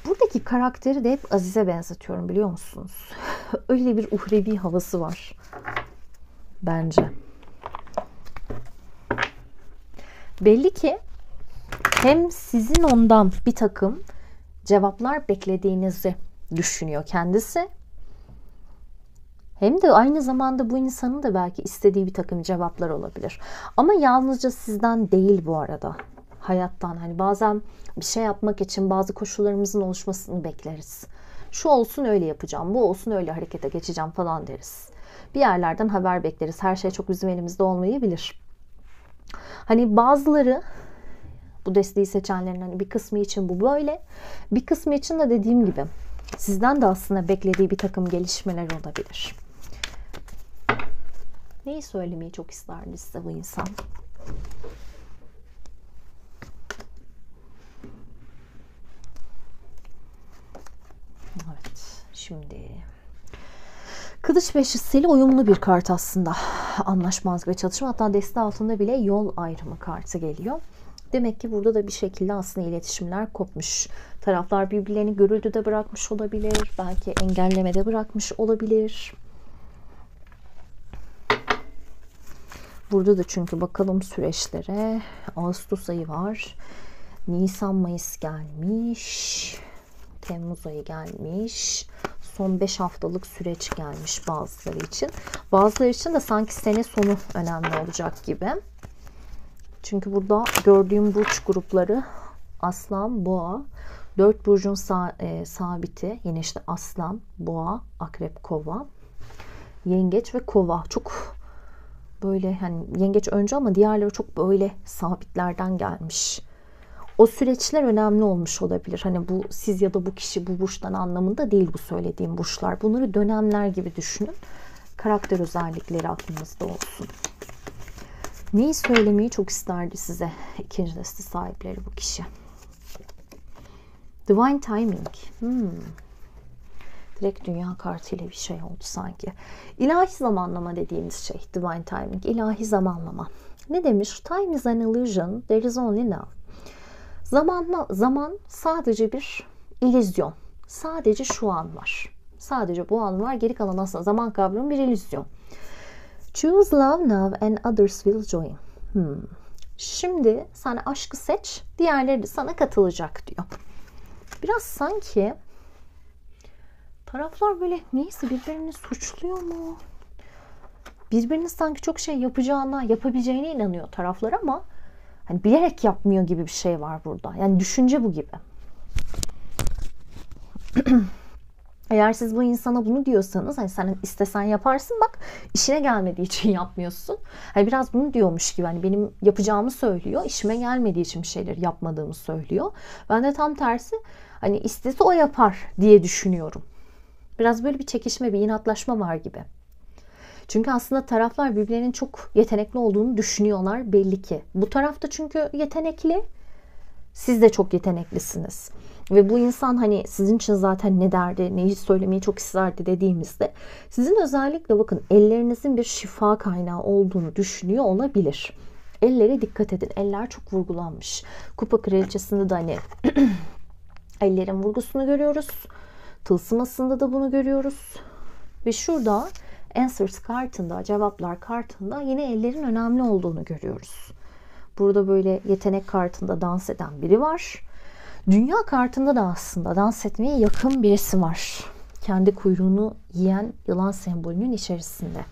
Buradaki karakteri de hep Aziz'e benzetiyorum, biliyor musunuz? Öyle bir uhrevi havası var. Bence. Belli ki hem sizin ondan bir takım cevaplar beklediğinizi düşünüyor kendisi. Hem de aynı zamanda bu insanın da belki istediği bir takım cevaplar olabilir. Ama yalnızca sizden değil bu arada. Hayattan, hani bazen bir şey yapmak için bazı koşullarımızın oluşmasını bekleriz. Şu olsun öyle yapacağım, bu olsun öyle harekete geçeceğim falan deriz. Bir yerlerden haber bekleriz. Her şey çok bizim elimizde olmayabilir. Hani bazıları, bu desteği seçenlerin hani bir kısmı için bu böyle. Bir kısmı için de dediğim gibi sizden de aslında beklediği bir takım gelişmeler olabilir. Neyi söylemeyi çok isterdi size bu insan? Evet, şimdi kılıç beşlisiyle uyumlu bir kart aslında. Anlaşmazlık ve çatışma, hatta deste altında bile yol ayrımı kartı geliyor. Demek ki burada da bir şekilde aslında iletişimler kopmuş. Taraflar birbirlerini görüldüde bırakmış olabilir. Belki engellemede bırakmış olabilir. Burada da çünkü bakalım süreçlere. Ağustos ayı var. Nisan, Mayıs gelmiş. Temmuz ayı gelmiş. Son 5 haftalık süreç gelmiş bazıları için. Bazıları için de sanki sene sonu önemli olacak gibi. Çünkü burada gördüğüm burç grupları Aslan, Boğa, 4 burcun sabiti. Yine işte Aslan, Boğa, Akrep, Kova, Yengeç ve Kova. Çok böyle, hani Yengeç önce ama diğerleri çok böyle sabitlerden gelmiş. O süreçler önemli olmuş olabilir. Hani bu siz ya da bu kişi bu burçtan anlamında değil bu söylediğim burçlar. Bunları dönemler gibi düşünün. Karakter özellikleri aklınızda olsun. Neyi söylemeyi çok isterdi size ikinci deste sahipleri bu kişi? Divine Timing. Direkt dünya kartıyla bir şey oldu sanki. İlahi zamanlama dediğimiz şey. Divine Timing. İlahi zamanlama. Ne demiş? Time is an illusion. There is only now. Zaman sadece bir illüzyon. Sadece şu an var. Sadece bu an var. Geri kalan aslında zaman kavramı bir illüzyon. Choose love now and others will join. Şimdi sen aşkı seç, diğerleri de sana katılacak diyor. Biraz sanki taraflar böyle neyse birbirini suçluyor mu? Birbirini sanki çok şey yapacağına, yapabileceğine inanıyor taraflar ama hani bilerek yapmıyor gibi bir şey var burada. Yani düşünce bu gibi. Eğer siz bu insana bunu diyorsanız, hani sen istesen yaparsın, bak işine gelmediği için yapmıyorsun. Hani biraz bunu diyormuş gibi, hani benim yapacağımı söylüyor, işime gelmediği için bir şeyleri yapmadığımı söylüyor. Ben de tam tersi, hani istese o yapar diye düşünüyorum. Biraz böyle bir çekişme, bir inatlaşma var gibi. Çünkü aslında taraflar birbirlerinin çok yetenekli olduğunu düşünüyorlar belli ki. Bu tarafta çünkü yetenekli, siz de çok yeteneklisiniz. Ve bu insan hani sizin için zaten ne derdi, neyi söylemeyi çok isterdi dediğimizde sizin özellikle bakın ellerinizin bir şifa kaynağı olduğunu düşünüyor olabilir. Ellere dikkat edin. Eller çok vurgulanmış. Kupa kraliçesinde de hani ellerin vurgusunu görüyoruz. Tılsımasında da bunu görüyoruz. Ve şurada Answers kartında, cevaplar kartında yine ellerin önemli olduğunu görüyoruz. Burada böyle yetenek kartında dans eden biri var. Dünya kartında da aslında dans etmeye yakın birisi var. Kendi kuyruğunu yiyen yılan sembolünün içerisinde.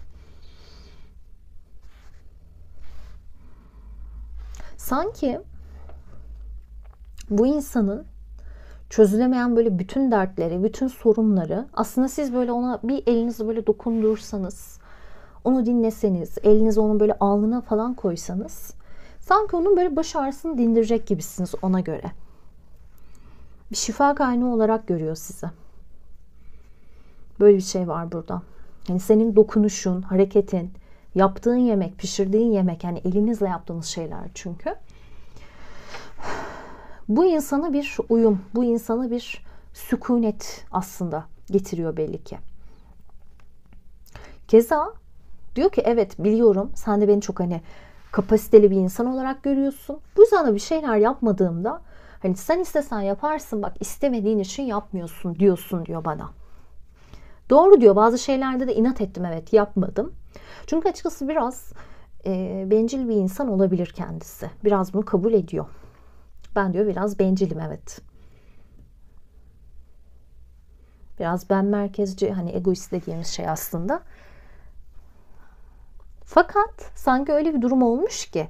Sanki bu insanın çözülemeyen böyle bütün dertleri, bütün sorunları, aslında siz böyle ona bir elinizi böyle dokundursanız, onu dinleseniz, elinizi onun böyle alnına falan koysanız, sanki onun böyle baş ağrısını dindirecek gibisiniz ona göre. Bir şifa kaynağı olarak görüyor sizi. Böyle bir şey var burada. Yani senin dokunuşun, hareketin, yaptığın yemek, pişirdiğin yemek, yani elinizle yaptığınız şeyler çünkü. Bu insana bir uyum, bu insana bir sükunet aslında getiriyor belli ki. Keza diyor ki evet biliyorum, sen de beni çok hani kapasiteli bir insan olarak görüyorsun. Bu yüzden de bir şeyler yapmadığımda hani sen istesen yaparsın, bak istemediğin için yapmıyorsun diyorsun diyor bana. Doğru diyor, bazı şeylerde de inat ettim, evet yapmadım. Çünkü açıkçası biraz bencil bir insan olabilir kendisi. Biraz bunu kabul ediyor. Ben diyor biraz bencilim, evet. Biraz ben merkezci, hani egoist dediğimiz şey aslında. Fakat sanki öyle bir durum olmuş ki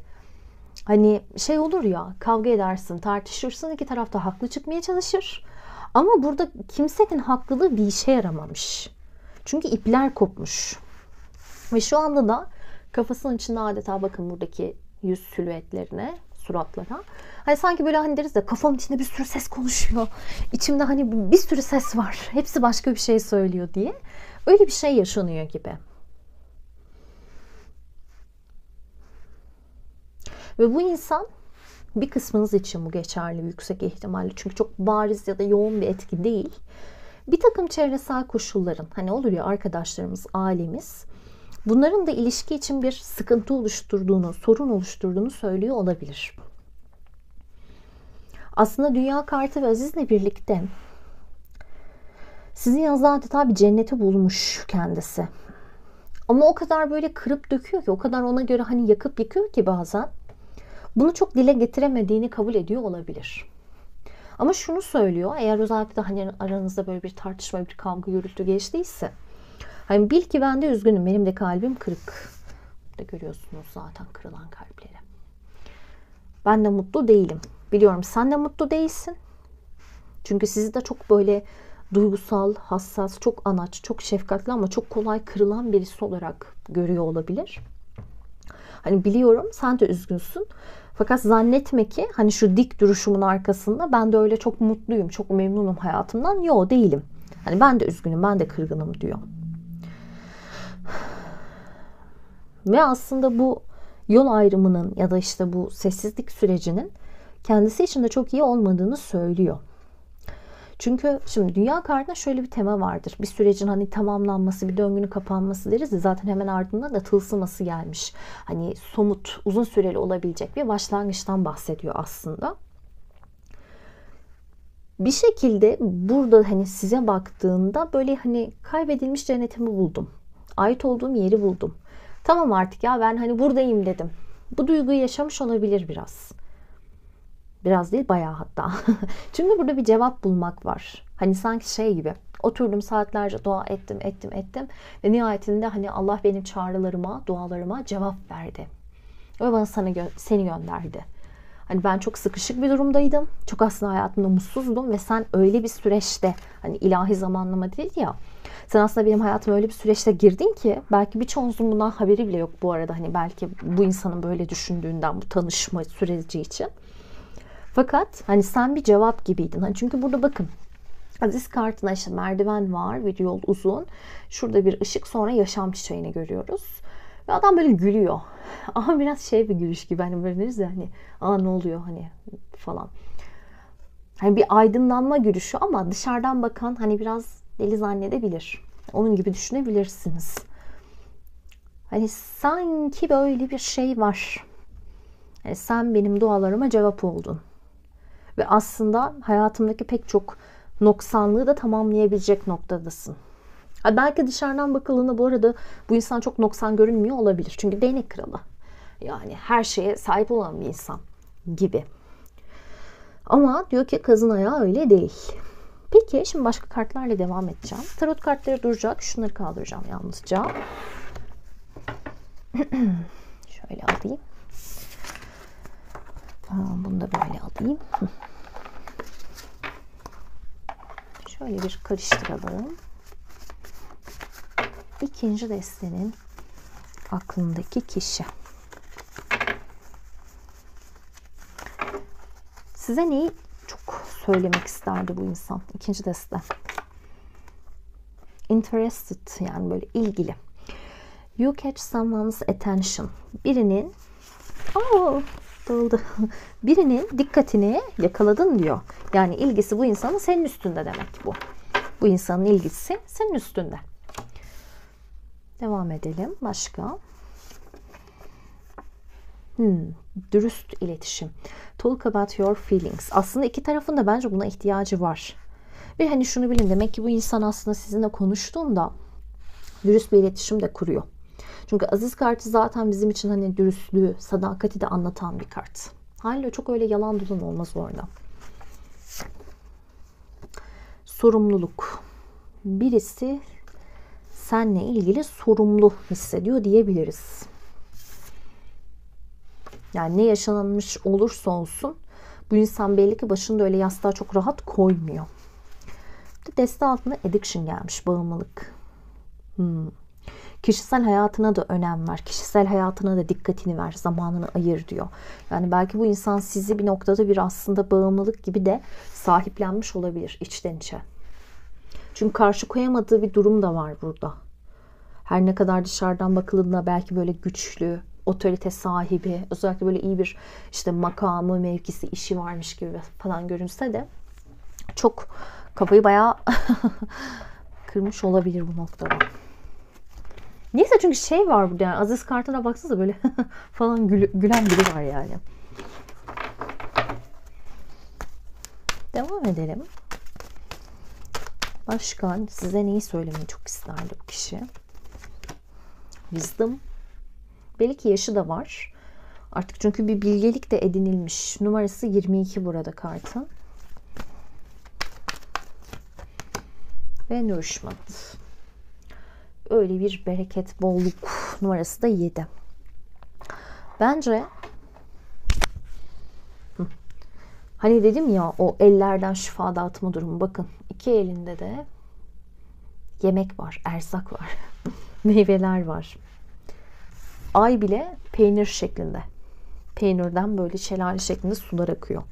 hani şey olur ya, kavga edersin, tartışırsın, iki taraf da haklı çıkmaya çalışır. Ama burada kimsenin haklılığı bir işe yaramamış. Çünkü ipler kopmuş. Ve şu anda da kafasının içinde adeta bakın buradaki yüz silüetlerine, suratlara. Hani sanki böyle hani deriz ya, kafamın içinde bir sürü ses konuşuyor. İçimde hani bir sürü ses var. Hepsi başka bir şey söylüyor diye. Öyle bir şey yaşanıyor gibi. Ve bu insan, bir kısmınız için bu geçerli yüksek ihtimalle. Çünkü çok bariz ya da yoğun bir etki değil. Bir takım çevresel koşulların, hani olur ya arkadaşlarımız, ailemiz, bunların da ilişki için bir sıkıntı oluşturduğunu, sorun oluşturduğunu söylüyor olabilir. Aslında Dünya kartı ve Aziz'le birlikte sizin yanınızda adeta bir cenneti bulmuş kendisi. Ama o kadar böyle kırıp döküyor ki, o kadar ona göre hani yakıp yıkıyor ki bazen bunu çok dile getiremediğini kabul ediyor olabilir. Ama şunu söylüyor, eğer özellikle hani aranızda böyle bir tartışma, bir kavga, gürültü geçtiyse, hani bil ki ben de üzgünüm, benim de kalbim kırık. Burada görüyorsunuz zaten kırılan kalpleri. Ben de mutlu değilim. Biliyorum sen de mutlu değilsin. Çünkü sizi de çok böyle duygusal, hassas, çok anaç, çok şefkatli ama çok kolay kırılan birisi olarak görüyor olabilir. Hani biliyorum sen de üzgünsün. Fakat zannetme ki hani şu dik duruşumun arkasında ben de öyle çok mutluyum, çok memnunum hayatımdan. Yo, değilim. Hani ben de üzgünüm, ben de kırgınım diyor. Ve aslında bu yol ayrımının ya da işte bu sessizlik sürecinin kendisi için de çok iyi olmadığını söylüyor. Çünkü şimdi Dünya kartında şöyle bir tema vardır. Bir sürecin hani tamamlanması, bir döngünün kapanması deriz ya, zaten hemen ardından da tılsıması gelmiş. Hani somut, uzun süreli olabilecek bir başlangıçtan bahsediyor aslında. Bir şekilde burada hani size baktığında böyle hani kaybedilmiş cennetimi buldum. Ait olduğum yeri buldum. Tamam artık ya, ben hani buradayım dedim. Bu duyguyu yaşamış olabilir biraz. Biraz değil, bayağı hatta. Çünkü burada bir cevap bulmak var. Hani sanki şey gibi. Oturdum saatlerce dua ettim ve nihayetinde hani Allah benim çağrılarıma, dualarıma cevap verdi. Ve bana seni gönderdi. Hani ben çok sıkışık bir durumdaydım. Çok aslında hayatımda mutsuzdum ve sen öyle bir süreçte, hani ilahi zamanlama değil ya. Sen aslında benim hayatıma öyle bir süreçte girdin ki belki birçoğunuzun bundan haberi bile yok bu arada. Hani belki bu insanın böyle düşündüğünden, bu tanışma süreci için. Fakat hani sen bir cevap gibiydin. Hani çünkü burada bakın, Aziz kartına işte merdiven var, bir yol uzun. Şurada bir ışık, sonra yaşam çiçeğini görüyoruz. Ve adam böyle gülüyor. Ama biraz şey bir gülüş gibi, hani böyle deriz ya hani, aa ne oluyor hani falan. Hani bir aydınlanma gülüşü ama dışarıdan bakan hani biraz deli zannedebilir. Onun gibi düşünebilirsiniz. Hani sanki böyle bir şey var. Yani sen benim dualarıma cevap oldun. Ve aslında hayatımdaki pek çok noksanlığı da tamamlayabilecek noktadasın. Belki dışarıdan bakıldığında bu arada bu insan çok noksan görünmüyor olabilir. Çünkü değnek kralı. Yani her şeye sahip olan bir insan gibi. Ama diyor ki kazın ayağı öyle değil. Peki şimdi başka kartlarla devam edeceğim. Tarot kartları duracak. Şunları kaldıracağım yalnızca. Şöyle alayım. Bunu da böyle alayım. Şöyle bir karıştıralım. İkinci destenin aklındaki kişi. Size neyi çok söylemek isterdi bu insan? İkinci deste. Interested, yani böyle ilgili. You catch someone's attention. Birinin dağıldı. Birinin dikkatini yakaladın diyor. Yani ilgisi bu insanın senin üstünde demek bu. Bu insanın ilgisi senin üstünde. Devam edelim. Başka? Dürüst iletişim. Talk about your feelings. Aslında iki tarafın da bence buna ihtiyacı var. Ve hani şunu bilin, demek ki bu insan aslında sizinle konuştuğunda dürüst bir iletişim de kuruyor. Çünkü Aziz kartı zaten bizim için hani dürüstlüğü, sadakati de anlatan bir kart. Haliyle çok öyle yalan dolan olmaz orada. Sorumluluk. Birisi seninle ilgili sorumlu hissediyor diyebiliriz. Yani ne yaşanmış olursa olsun bu insan belli ki başında öyle yastığa çok rahat koymuyor. Deste altına addiction gelmiş, bağımlılık. Kişisel hayatına da önem ver. Kişisel hayatına da dikkatini ver. Zamanını ayır diyor. Yani belki bu insan sizi bir noktada bir aslında bağımlılık gibi de sahiplenmiş olabilir içten içe. Çünkü karşı koyamadığı bir durum da var burada. Her ne kadar dışarıdan bakıldığında belki böyle güçlü, otorite sahibi, özellikle böyle iyi bir işte makamı, mevkisi, işi varmış gibi falan görünse de çok kafayı bayağı kırmış olabilir bu noktada. Neyse, çünkü şey var burada, yani Aziz kartına baksanıza böyle falan gülen biri var yani. Devam edelim. Başka size neyi söylemeyi çok isterdi bu kişi? Wisdom. Belki yaşı da var. Artık çünkü bir bilgelik de edinilmiş. Numarası 22 burada kartın. Ve nourishment. Öyle bir bereket, bolluk. Numarası da 7. Bence hani dedim ya, o ellerden şifa dağıtma durumu. Bakın iki elinde de yemek var, erzak var. Meyveler var. Ay bile peynir şeklinde. Peynirden böyle şelale şeklinde sular akıyor.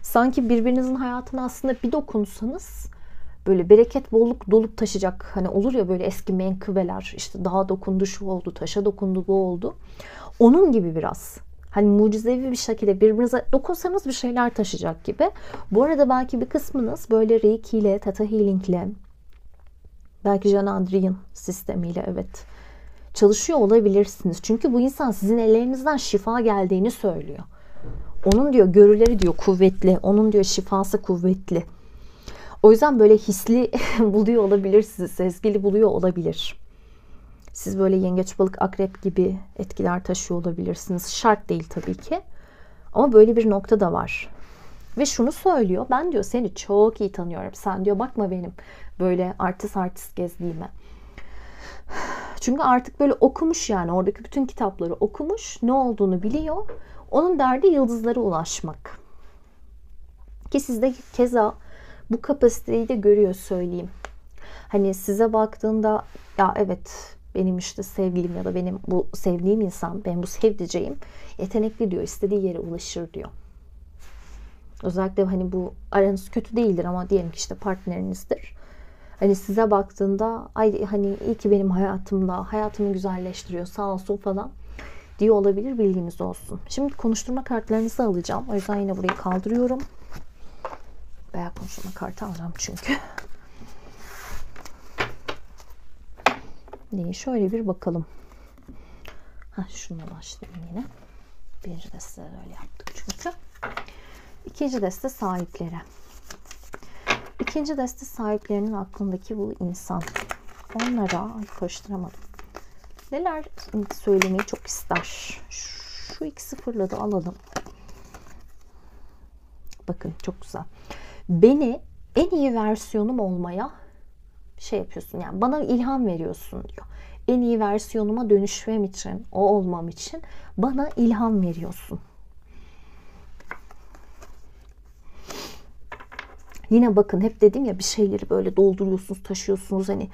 Sanki birbirinizin hayatına aslında bir dokunsanız böyle bereket, bolluk dolup taşacak. Hani olur ya böyle eski menkıbeler, işte dağa dokundu şu oldu, taşa dokundu bu oldu. Onun gibi biraz. Hani mucizevi bir şekilde birbirinize dokunsanız bir şeyler taşıyacak gibi. Bu arada belki bir kısmınız böyle Reiki ile, Theta Healing ile, belki Jan Adrian sistemiyle evet çalışıyor olabilirsiniz. Çünkü bu insan sizin ellerinizden şifa geldiğini söylüyor. Onun diyor görüleri diyor kuvvetli. Onun diyor şifası kuvvetli. O yüzden böyle hisli buluyor olabilir sizi. Sezgili buluyor olabilir. Siz böyle yengeç, balık, akrep gibi etkiler taşıyor olabilirsiniz. Şart değil tabii ki. Ama böyle bir nokta da var. Ve şunu söylüyor. Ben diyor seni çok iyi tanıyorum. Sen diyor bakma benim böyle artist gezdiğime. Çünkü artık böyle okumuş, yani oradaki bütün kitapları okumuş. Ne olduğunu biliyor. Onun derdi yıldızlara ulaşmak. Ki sizde keza bu kapasiteyi de görüyor, söyleyeyim. Hani size baktığında ya evet benim işte sevgilim ya da benim bu sevdiğim insan, benim bu sevdiceğim yetenekli diyor. İstediği yere ulaşır diyor. Özellikle hani bu aranız kötü değildir ama diyelim ki işte partnerinizdir. Hani size baktığında ay hani iyi ki benim hayatımda, hayatımı güzelleştiriyor sağ olsun falan diyor olabilir, bilginiz olsun. Şimdi konuşturma kartlarınızı alacağım. O yüzden yine burayı kaldırıyorum. Veya konuşturma kartı alacağım çünkü. Neyi şöyle bir bakalım. Şununla başlayayım yine. Birinci deste öyle yaptık çünkü. İkinci deste sahiplere. İkinci deste sahiplerinin aklındaki bu insan. Onlara karıştıramadım. Neler söylemeyi çok ister? Şu ikisi fırladı, alalım. Bakın çok güzel. Beni en iyi versiyonum olmaya şey yapıyorsun, yani bana ilham veriyorsun diyor. En iyi versiyonuma dönüşmem için, o olmam için bana ilham veriyorsun. Yine bakın hep dedim ya, bir şeyleri böyle dolduruyorsunuz, taşıyorsunuz, hani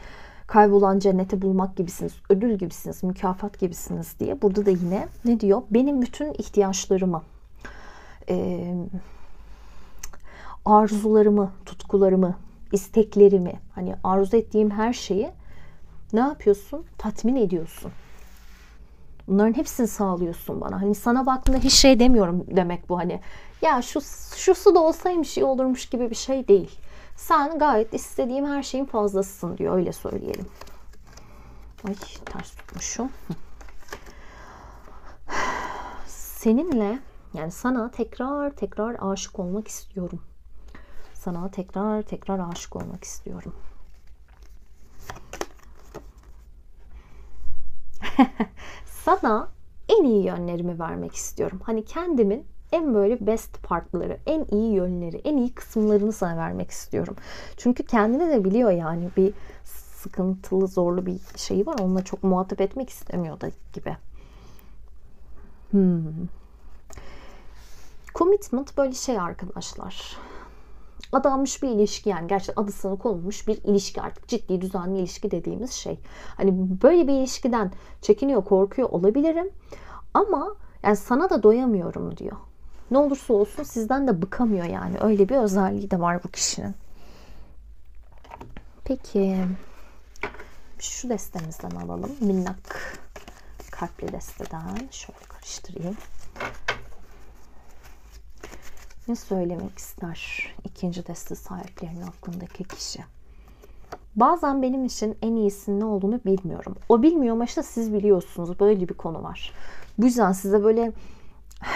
kaybolan cenneti bulmak gibisiniz, ödül gibisiniz, mükafat gibisiniz diye. Burada da yine ne diyor? Benim bütün ihtiyaçlarımı, arzularımı, tutkularımı, isteklerimi, hani arzu ettiğim her şeyi ne yapıyorsun? Tatmin ediyorsun. Bunların hepsini sağlıyorsun bana. Hani sana baktığımda hiç şey demiyorum demek bu, hani ya şusu da olsaymış iyi olurmuş gibi bir şey değil. Sen gayet istediğim her şeyin fazlasısın diyor, öyle söyleyelim. Ay ters tutmuşum. Seninle, yani sana tekrar aşık olmak istiyorum. Sana tekrar aşık olmak istiyorum. Sana en iyi yönlerimi vermek istiyorum. Hani kendimin en böyle best partları, en iyi yönleri, en iyi kısımlarını sana vermek istiyorum. Çünkü kendini de biliyor, yani bir sıkıntılı, zorlu bir şeyi var. Onunla çok muhatap etmek istemiyor da gibi. Commitment böyle şey arkadaşlar. Adanmış bir ilişki, yani gerçekten adı sana konulmuş bir ilişki, artık ciddi düzenli ilişki dediğimiz şey. Hani böyle bir ilişkiden çekiniyor, korkuyor olabilirim ama yani sana da doyamıyorum diyor. Ne olursa olsun sizden de bıkamıyor, yani öyle bir özelliği de var bu kişinin. Peki şu destemizden alalım, minnak kalpli desteden şöyle karıştırayım. Ne söylemek ister ikinci deste sahiplerinin aklındaki kişi? Bazen benim için en iyisinin ne olduğunu bilmiyorum. O bilmiyor ama işte siz biliyorsunuz. Böyle bir konu var. Bu yüzden size böyle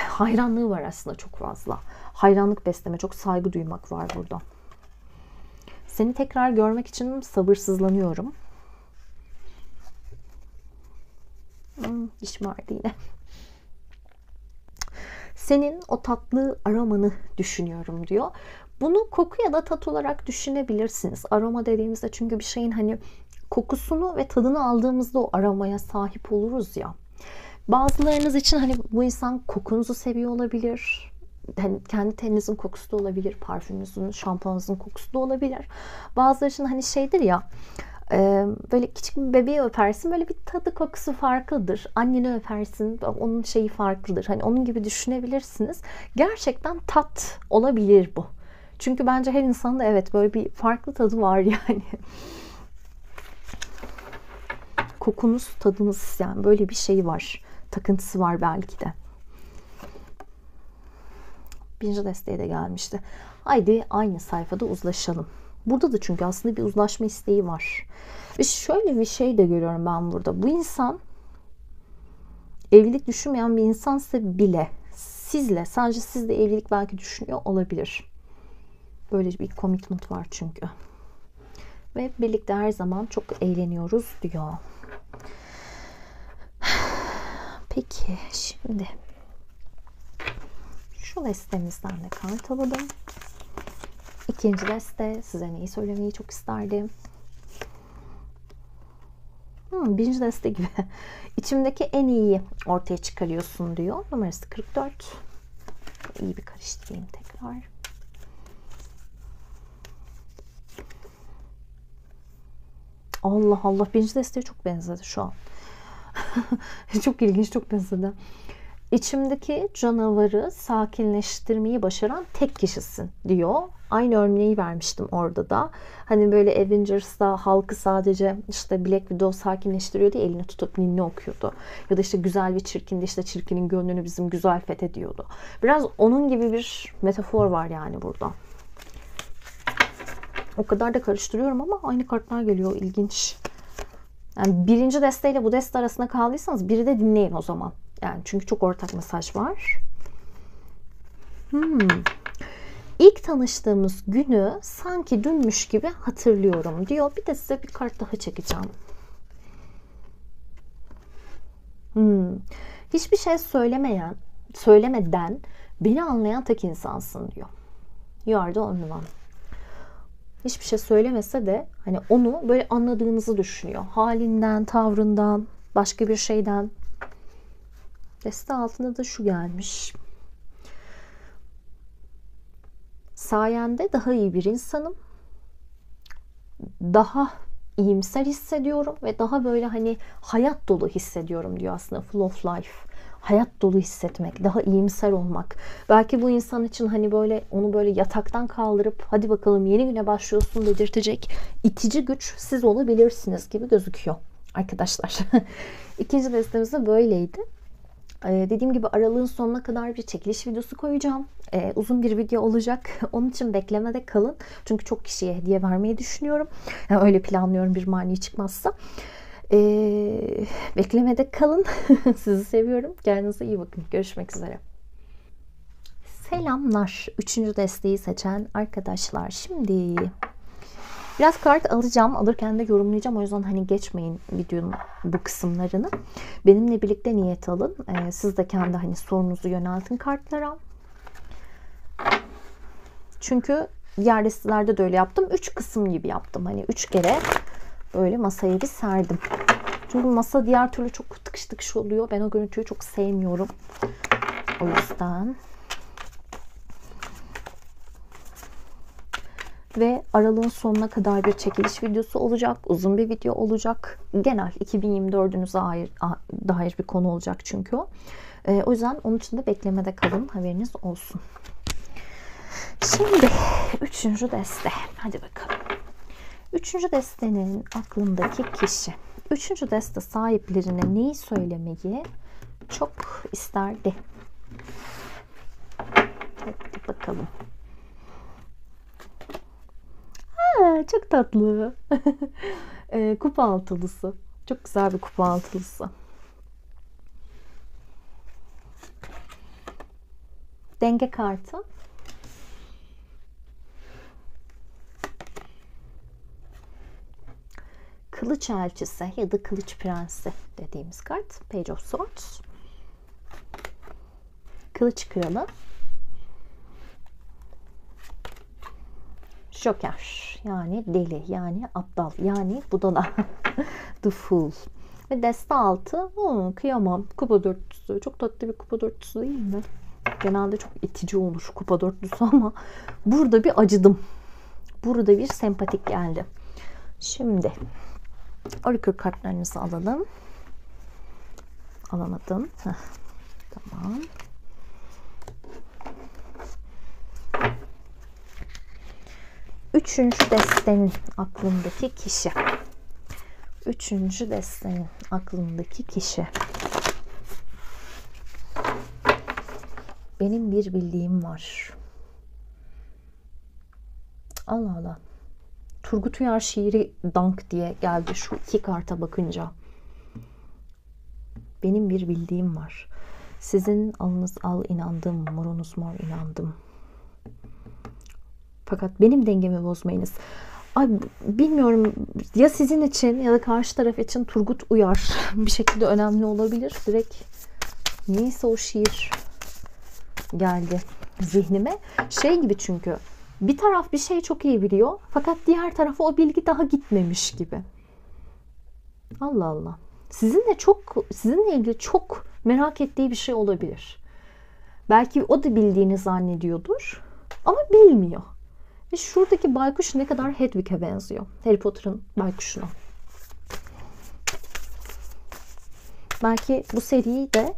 hayranlığı var aslında, çok fazla. Hayranlık besleme, çok saygı duymak var burada. Seni tekrar görmek için sabırsızlanıyorum. Dişim ağrıdı yine. Senin o tatlı aromanı düşünüyorum diyor. Bunu koku ya da tat olarak düşünebilirsiniz. Aroma dediğimizde çünkü bir şeyin hani kokusunu ve tadını aldığımızda o aromaya sahip oluruz ya. Bazılarınız için hani bu insan kokunuzu seviyor olabilir. Hani kendi teninizin kokusu da olabilir. Parfümünüzün, şampuanınızın kokusu da olabilir. Bazıları için hani şeydir ya, böyle küçük bir bebeği öpersin, böyle bir tadı kokusu farklıdır. Anneni öpersin, onun şeyi farklıdır. Hani onun gibi düşünebilirsiniz. Gerçekten tat olabilir bu. Çünkü bence her insanda evet böyle bir farklı tadı var yani. Kokunuz, tadınız, yani böyle bir şey var. Takıntısı var belki de. Birinci desteğe de gelmişti. Haydi aynı sayfada uzlaşalım. Burada da çünkü aslında bir uzlaşma isteği var. Ve şöyle bir şey de görüyorum ben burada. Bu insan evlilik düşünmeyen bir insansa bile sizle, sadece sizle evlilik belki düşünüyor olabilir. Böyle bir commitment var çünkü. Ve birlikte her zaman çok eğleniyoruz diyor. Peki şimdi şu destemizden de kart alalım. İkinci deste size neyi söylemeyi çok isterdim? Birinci deste gibi. İçimdeki en iyiyi ortaya çıkarıyorsun diyor. Numarası 44. İyi bir karıştırayım tekrar. Allah Allah, birinci desteye çok benzedi şu an. Çok ilginç, çok benzedi. İçimdeki canavarı sakinleştirmeyi başaran tek kişisin diyor. Aynı örneği vermiştim orada da. Hani böyle Avengers'da halkı sadece işte Black Widow sakinleştiriyordu, elini tutup ninni okuyordu. Ya da işte güzel ve çirkindi, işte çirkinin gönlünü bizim güzel fethediyordu. Biraz onun gibi bir metafor var yani burada. O kadar da karıştırıyorum ama aynı kartlar geliyor. İlginç. Yani birinci desteyle bu deste arasında kaldıysanız biri de dinleyin o zaman. Yani çünkü çok ortak mesaj var. İlk tanıştığımız günü sanki dünmüş gibi hatırlıyorum diyor. Bir de size bir kart daha çekeceğim. Hiçbir şey söylemeden beni anlayan tek insansın diyor. You are the only one. Hiçbir şey söylemese de hani onu böyle anladığınızı düşünüyor. Halinden, tavrından, başka bir şeyden. Deste altında da şu gelmiş. Sayende daha iyi bir insanım. Daha iyimser hissediyorum ve daha böyle hani hayat dolu hissediyorum diyor aslında. Full of life. Hayat dolu hissetmek, daha iyimser olmak. Belki bu insan için hani böyle onu böyle yataktan kaldırıp hadi bakalım yeni güne başlıyorsun dedirtecek itici güç siz olabilirsiniz gibi gözüküyor arkadaşlar. İkinci destemiz de böyleydi. Dediğim gibi aralığın sonuna kadar bir çekiliş videosu koyacağım. Uzun bir video olacak. Onun için beklemede kalın. Çünkü çok kişiye hediye vermeyi düşünüyorum. Yani öyle planlıyorum bir mani çıkmazsa. Beklemede kalın. Sizi seviyorum. Kendinize iyi bakın. Görüşmek üzere. Selamlar. Üçüncü desteği seçen arkadaşlar. Şimdi biraz kart alacağım. Alırken de yorumlayacağım. O yüzden hani geçmeyin videonun bu kısımlarını. Benimle birlikte niyet alın. Siz de kendi hani sorunuzu yöneltin kartlara. Çünkü diğer destelerde de öyle yaptım. 3 kısım gibi yaptım. Hani 3 kere böyle masaya bir serdim. Çünkü masa diğer türlü çok tıkış tıkış oluyor. Ben o görüntüyü çok sevmiyorum. O yüzden. Ve aralığın sonuna kadar bir çekiliş videosu olacak. Uzun bir video olacak. Genel 2024'ünüze dair bir konu olacak çünkü o. O yüzden onun için de beklemede kalın. Haberiniz olsun. Şimdi 3. deste. Hadi bakalım. 3. destenin aklındaki kişi. 3. deste sahiplerine neyi söylemeyi çok isterdi? Hadi bakalım. Çok tatlı. Kupa altılısı. Çok güzel bir kupa altılısı. Denge kartı. Kılıç elçisi ya da kılıç prensi dediğimiz kart. Page of Swords. Kılıç kralı. Joker, yani deli, yani aptal, yani budala. The Fool. Ve deste altı. Kıyamam. Kupa dörtlüsü. Çok tatlı bir kupa dörtlüsü değil mi? Genelde çok itici olur kupa dörtlüsü ama burada bir acıdım. Burada bir sempatik geldi. Şimdi Oracle kartlarınızı alalım. Alamadım. Tamam. Üçüncü destenin aklındaki kişi. Üçüncü destenin aklındaki kişi. Benim bir bildiğim var. Allah Allah. Turgut Uyar şiiri dank diye geldi şu iki karta bakınca. Benim bir bildiğim var. Sizin alınız al inandım, morunuz mor inandım. Fakat benim dengemi bozmayınız. Ay, bilmiyorum ya sizin için ya da karşı taraf için Turgut Uyar bir şekilde önemli olabilir. Direkt Neyse o şiir geldi zihnime. Şey gibi, çünkü bir taraf bir şey çok iyi biliyor fakat diğer tarafa o bilgi daha gitmemiş gibi. Allah Allah. Sizinle ilgili çok merak ettiği bir şey olabilir. Belki o da bildiğini zannediyordur ama bilmiyor. Ve şuradaki baykuş ne kadar Hedwig'e benziyor. Harry Potter'ın baykuşuna. Belki bu seriyi de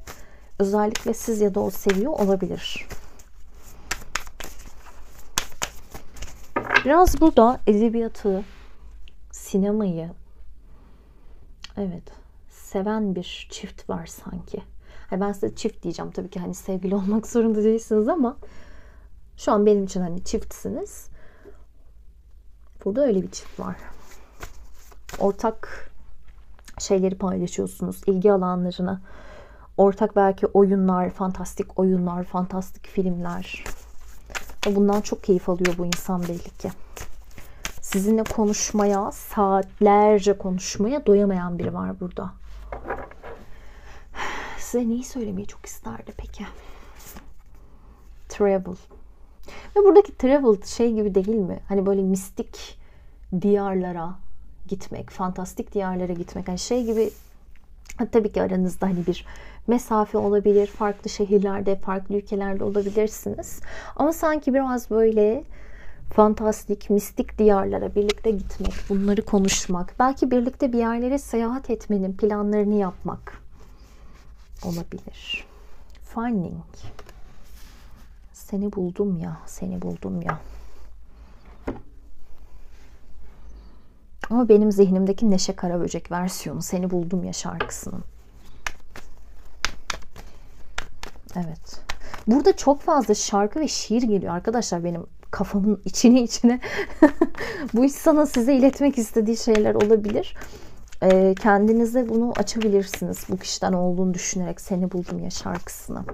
özellikle siz ya da o seviyor olabilir. Biraz burada edebiyatı, sinemayı, evet, seven bir çift var sanki. Yani ben size çift diyeceğim tabii ki, hani sevgili olmak zorunda değilsiniz ama şu an benim için hani çiftsiniz. Burada öyle bir çift var. Ortak şeyleri paylaşıyorsunuz, ilgi alanlarını. Ortak belki oyunlar, fantastik filmler. Ve bundan çok keyif alıyor bu insan belli ki. Sizinle konuşmaya, saatlerce konuşmaya doyamayan biri var burada. Size neyi söylemeyi çok isterdi peki? Travel. Ve buradaki travel şey gibi değil mi? Hani böyle mistik diyarlara gitmek, fantastik diyarlara gitmek. Hani şey gibi, tabii ki aranızda hani bir mesafe olabilir. Farklı şehirlerde, farklı ülkelerde olabilirsiniz. Ama sanki biraz böyle fantastik, mistik diyarlara birlikte gitmek, bunları konuşmak, belki birlikte bir yerlere seyahat etmenin planlarını yapmak olabilir. Finding. Seni buldum ya, seni buldum ya. Ama benim zihnimdeki Neşe Karaböcek versiyonu, Seni Buldum Ya şarkısının. Evet. Burada çok fazla şarkı ve şiir geliyor arkadaşlar, benim kafamın içine. Bu insanın size iletmek istediği şeyler olabilir. Kendinize bunu açabilirsiniz. Bu kişiden olduğunu düşünerek Seni Buldum Ya şarkısını.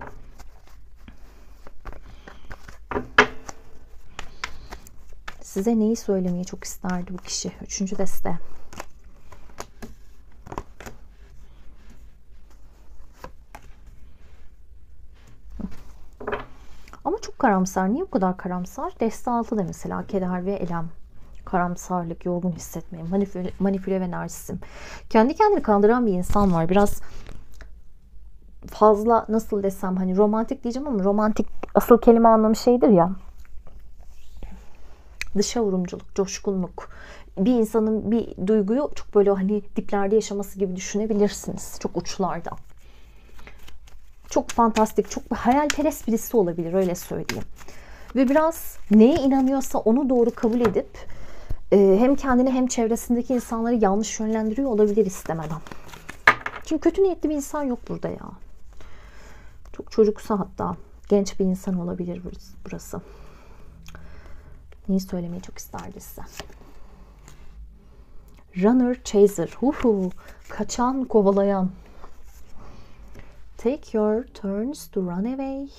Size neyi söylemeyi çok isterdi bu kişi? 3. deste. Ama çok karamsar. Niye bu kadar karamsar? Deste 6 da mesela keder ve elem. Karamsarlık, yorgun hissetmeyi, manipüle ve narsizm. Kendi kendini kandıran bir insan var. Biraz fazla, nasıl desem, hani romantik diyeceğim ama romantik asıl kelime anlamı şeydir ya. Dışa vurumculuk, coşkunluk. Bir insanın bir duyguyu çok böyle hani diplerde yaşaması gibi düşünebilirsiniz. Çok uçlarda. Çok fantastik, çok hayalperest birisi olabilir, öyle söyleyeyim. Ve biraz neye inanıyorsa onu doğru kabul edip hem kendini hem çevresindeki insanları yanlış yönlendiriyor olabilir istemeden. Çünkü kötü niyetli bir insan yok burada ya. Çok çocuksa, hatta genç bir insan olabilir burası. Neyi söylemeyi çok isterdi size? Runner, chaser. Kaçan, kovalayan. Take your turns to run away,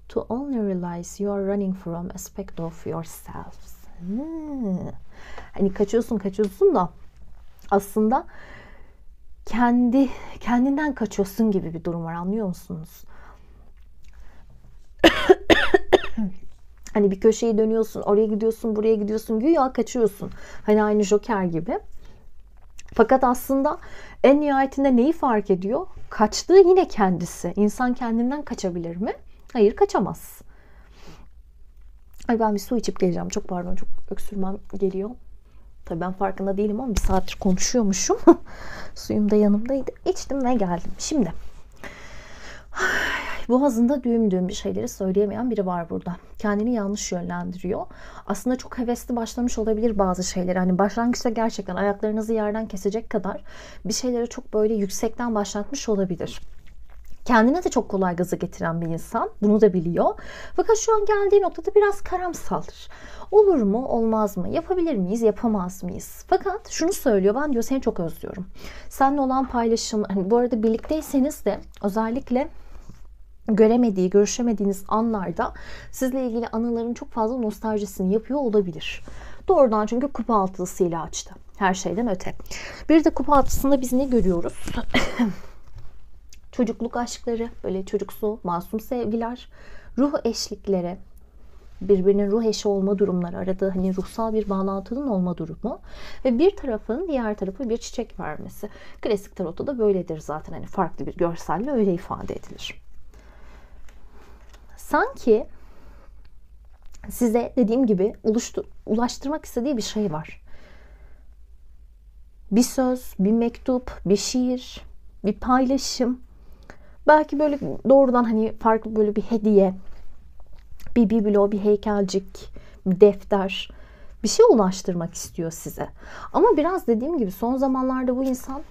to only realize you are running from aspect of yourselves. Hani kaçıyorsun da aslında kendinden kaçıyorsun gibi bir durum var, anlıyor musunuz? Hani bir köşeyi dönüyorsun, oraya gidiyorsun, buraya gidiyorsun, güya kaçıyorsun. Hani aynı Joker gibi. Fakat aslında en nihayetinde neyi fark ediyor? Kaçtığı yine kendisi. İnsan kendinden kaçabilir mi? Hayır, kaçamaz. Ay, ben bir su içip geleceğim. Çok pardon, çok öksürmem geliyor. Tabii ben farkında değilim ama bir saattir konuşuyormuşum. Suyum da yanımdaydı. İçtim ve geldim. Şimdi boğazında düğüm bir şeyleri söyleyemeyen biri var burada. Kendini yanlış yönlendiriyor. Aslında çok hevesli başlamış olabilir bazı şeyleri. Hani başlangıçta gerçekten ayaklarınızı yerden kesecek kadar bir şeyleri çok böyle yüksekten başlatmış olabilir. Kendine de çok kolay gaza getiren bir insan. Bunu da biliyor. Fakat şu an geldiği noktada biraz karamsardır. Olur mu, olmaz mı? Yapabilir miyiz, yapamaz mıyız? Fakat şunu söylüyor. Ben diyor seni çok özlüyorum. Seninle olan paylaşım, hani bu arada birlikteyseniz de özellikle görüşemediğiniz anlarda sizle ilgili anıların çok fazla nostaljisini yapıyor olabilir. Doğrudan, çünkü kupa altısıyla açtı. Her şeyden öte. Bir de kupa altısında biz ne görüyoruz? çocukluk aşkları, böyle çocuksu, masum sevgiler, ruh eşlikleri, birbirinin ruh eşi olma durumları, arada hani ruhsal bir bağlantının olma durumu ve bir tarafın diğer tarafı bir çiçek vermesi. Klasik tarotta da böyledir zaten, hani farklı bir görselle öyle ifade edilir. Sanki size dediğim gibi ulaştırmak istediği bir şey var. Bir söz, bir mektup, bir şiir, bir paylaşım. Belki böyle doğrudan hani farklı böyle bir hediye, bir biblo, bir heykelcik, bir defter, bir şey ulaştırmak istiyor size. Ama biraz dediğim gibi son zamanlarda bu insan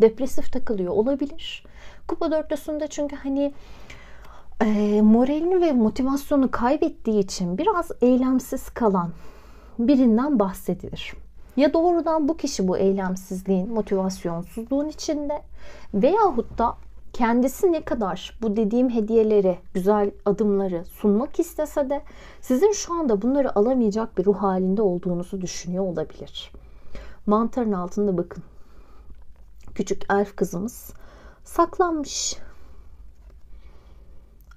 depresif takılıyor olabilir. Kupa dörtlüsünde çünkü hani moralini ve motivasyonu kaybettiği için biraz eylemsiz kalan birinden bahsedilir. Ya doğrudan bu kişi bu eylemsizliğin, motivasyonsuzluğun içinde veyahut da kendisi ne kadar bu dediğim hediyeleri, güzel adımları sunmak istese de sizin şu anda bunları alamayacak bir ruh halinde olduğunuzu düşünüyor olabilir. Mantarın altında bakın. Küçük elf kızımız saklanmış.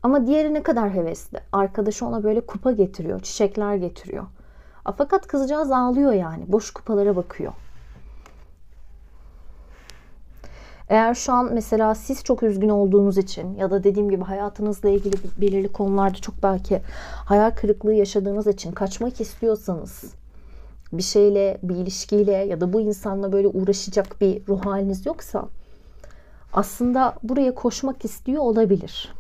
Ama diğeri ne kadar hevesli. Arkadaşı ona böyle kupa getiriyor, çiçekler getiriyor. Fakat kızcağız ağlıyor yani. Boş kupalara bakıyor. Eğer şu an mesela siz çok üzgün olduğunuz için ya da dediğim gibi hayatınızla ilgili belirli konularda çok belki hayal kırıklığı yaşadığınız için kaçmak istiyorsanız, bir şeyle, bir ilişkiyle ya da bu insanla böyle uğraşacak bir ruh haliniz yoksa aslında buraya koşmak istiyor olabilir.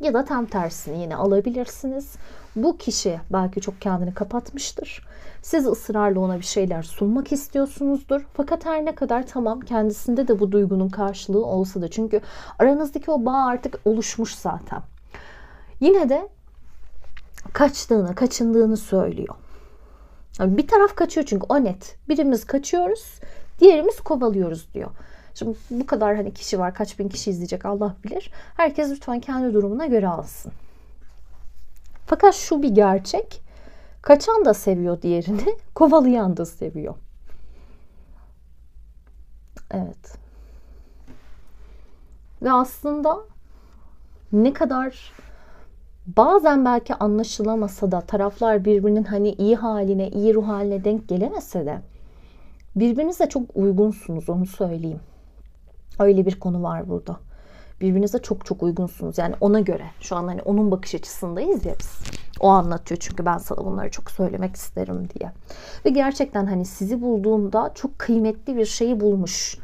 Ya da tam tersini yine alabilirsiniz. Bu kişi belki çok kendini kapatmıştır. Siz ısrarla ona bir şeyler sunmak istiyorsunuzdur. Fakat her ne kadar tamam kendisinde de bu duygunun karşılığı olsa da, çünkü aranızdaki o bağ artık oluşmuş zaten. Yine de kaçtığını, kaçındığını söylüyor. Yani bir taraf kaçıyor çünkü o net. Birimiz kaçıyoruz, diğerimiz kovalıyoruz diyor. Şimdi bu kadar hani kişi var, kaç bin kişi izleyecek Allah bilir. Herkes lütfen kendi durumuna göre alsın. Fakat şu bir gerçek. Kaçan da seviyor diğerini, kovalayan da seviyor. Evet. Ve aslında ne kadar bazen belki anlaşılamasa da taraflar birbirinin hani iyi haline, iyi ruh haline denk gelemese de birbirinize çok uygunsunuz, onu söyleyeyim. Öyle bir konu var burada. Birbirinize çok çok uygunsunuz. Yani ona göre. Şu an hani onun bakış açısındayız ya biz. O anlatıyor çünkü ben sana bunları çok söylemek isterim diye. Ve gerçekten hani sizi bulduğunda çok kıymetli bir şeyi bulmuş.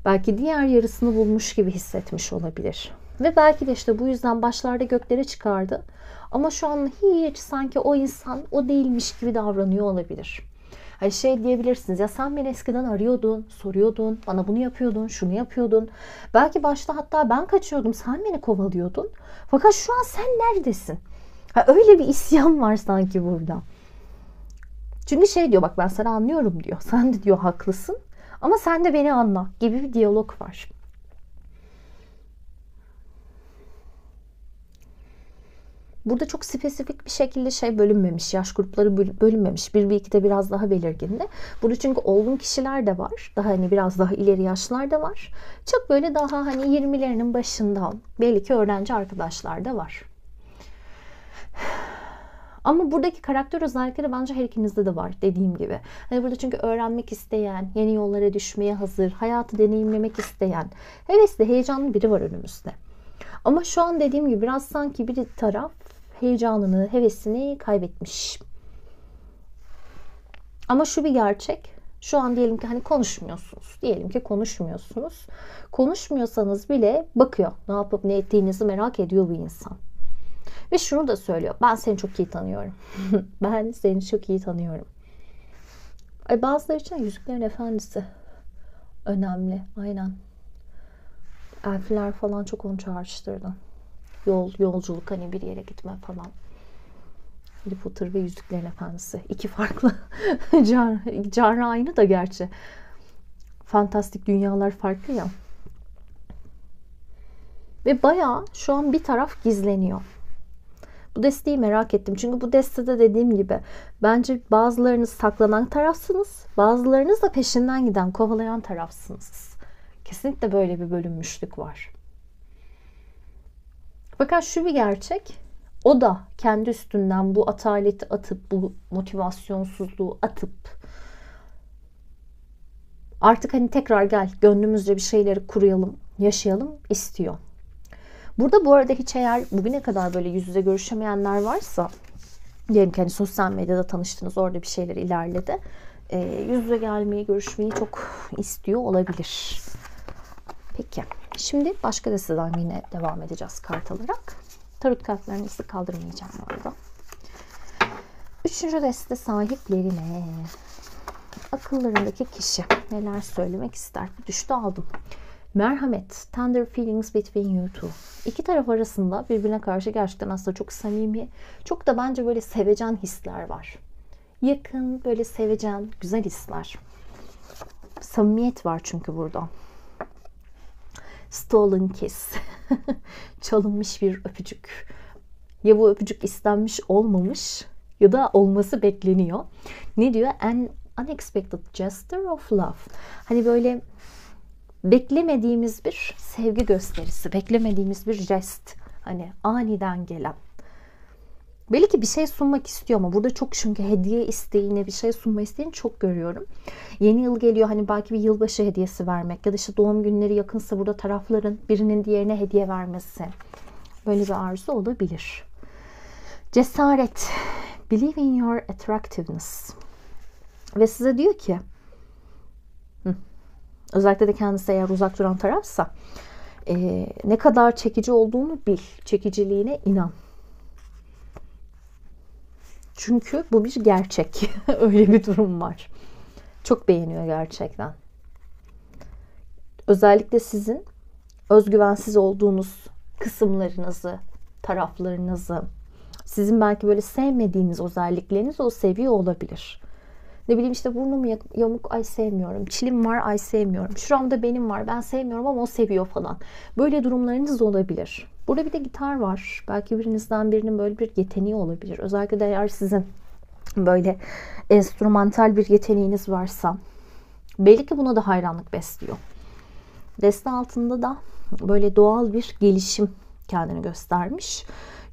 Belki diğer yarısını bulmuş gibi hissetmiş olabilir. Ve belki de işte bu yüzden başlarda göklere çıkardı. Ama şu an hiç sanki o insan o değilmiş gibi davranıyor olabilir. Hani şey diyebilirsiniz, ya sen beni eskiden arıyordun, soruyordun, bana bunu yapıyordun, şunu yapıyordun. Belki başta hatta ben kaçıyordum, sen beni kovalıyordun. Fakat şu an sen neredesin? Öyle bir isyan var sanki burada. Çünkü şey diyor, bak ben seni anlıyorum diyor. Sen de diyor haklısın ama sen de beni anla gibi bir diyalog var. Burada çok spesifik bir şekilde şey bölünmemiş, yaş grupları bölünmemiş. 1-2'de biraz daha belirgindi. Burada çünkü olgun kişiler de var. Daha hani biraz daha ileri yaşlar da var. Çok böyle daha hani 20'lerinin başında belli ki öğrenci arkadaşlar da var. Ama buradaki karakter özellikleri bence her ikinizde de var dediğim gibi. Hani burada çünkü öğrenmek isteyen, yeni yollara düşmeye hazır, hayatı deneyimlemek isteyen, hevesli, heyecanlı biri var önümüzde. Ama şu an dediğim gibi biraz sanki bir taraf heyecanını, hevesini kaybetmiş. Ama şu bir gerçek. Şu an diyelim ki hani konuşmuyorsunuz. Diyelim ki konuşmuyorsunuz. Konuşmuyorsanız bile bakıyor. Ne yapıp ne ettiğinizi merak ediyor bu insan. Ve şunu da söylüyor. Ben seni çok iyi tanıyorum. Ben seni çok iyi tanıyorum. Bazıları için Yüzüklerin Efendisi önemli. Aynen. Elfler falan çok onu çağrıştırdı. Yolculuk, hani bir yere gitme falan. Harry Potter ve Yüzüklerin Efendisi. İki farklı genre aynı da gerçi. Fantastik dünyalar farklı ya. Ve bayağı şu an bir taraf gizleniyor. Bu desteği merak ettim. Çünkü bu destede dediğim gibi bence bazılarınız saklanan tarafsınız. Bazılarınız da peşinden giden, kovalayan tarafsınız. Kesinlikle böyle bir bölünmüşlük var. Fakat şu bir gerçek. O da kendi üstünden bu ataleti atıp, bu motivasyonsuzluğu atıp artık hani tekrar gel gönlümüzce bir şeyleri kuruyalım, yaşayalım istiyor. Burada bu arada hiç eğer bugüne kadar böyle yüz yüze görüşemeyenler varsa, diyelim ki hani sosyal medyada tanıştınız, orada bir şeyler ilerledi. Yüz yüze gelmeyi, görüşmeyi çok istiyor olabilir. Peki. Şimdi başka desteden yine devam edeceğiz kart alarak. Tarot kartlarınızı kaldırmayacağım bu arada. Üçüncü deste sahiplerine. Akıllarındaki kişi neler söylemek ister? Bir düştü aldım. Merhamet, tender feelings between you two. İki taraf arasında birbirine karşı gerçekten aslında çok samimi, çok da bence böyle sevecen hisler var. Yakın, böyle sevecen, güzel hisler. Samimiyet var çünkü burada. Stolen kiss. Çalınmış bir öpücük. Ya bu öpücük istenmiş olmamış ya da olması bekleniyor. Ne diyor? An unexpected gesture of love. Hani böyle beklemediğimiz bir sevgi gösterisi, beklemediğimiz bir jest. Hani aniden gelen. Belki bir şey sunmak istiyor ama burada çok, çünkü hediye isteğine, bir şey sunma isteğini çok görüyorum. Yeni yıl geliyor, hani belki bir yılbaşı hediyesi vermek ya da işte doğum günleri yakınsa burada tarafların birinin diğerine hediye vermesi. Böyle bir arzu olabilir. Cesaret. Believe in your attractiveness. Ve size diyor ki, özellikle de kendisi eğer uzak duran tarafsa, ne kadar çekici olduğunu bil. Çekiciliğine inan. Çünkü bu bir gerçek. Öyle bir durum var. Çok beğeniyor gerçekten. Özellikle sizin özgüvensiz olduğunuz kısımlarınızı, taraflarınızı, sizin belki böyle sevmediğiniz özellikleriniz o seviyor olabilir. Ne bileyim işte burnum yamuk, ay sevmiyorum. Çilim var, ay sevmiyorum. Şuramda benim var, ben sevmiyorum ama o seviyor falan. Böyle durumlarınız olabilir. Burada bir de gitar var. Belki birinizden birinin böyle bir yeteneği olabilir. Özellikle de eğer sizin böyle enstrümantal bir yeteneğiniz varsa belli ki buna da hayranlık besliyor. Deste altında da böyle doğal bir gelişim kendini göstermiş.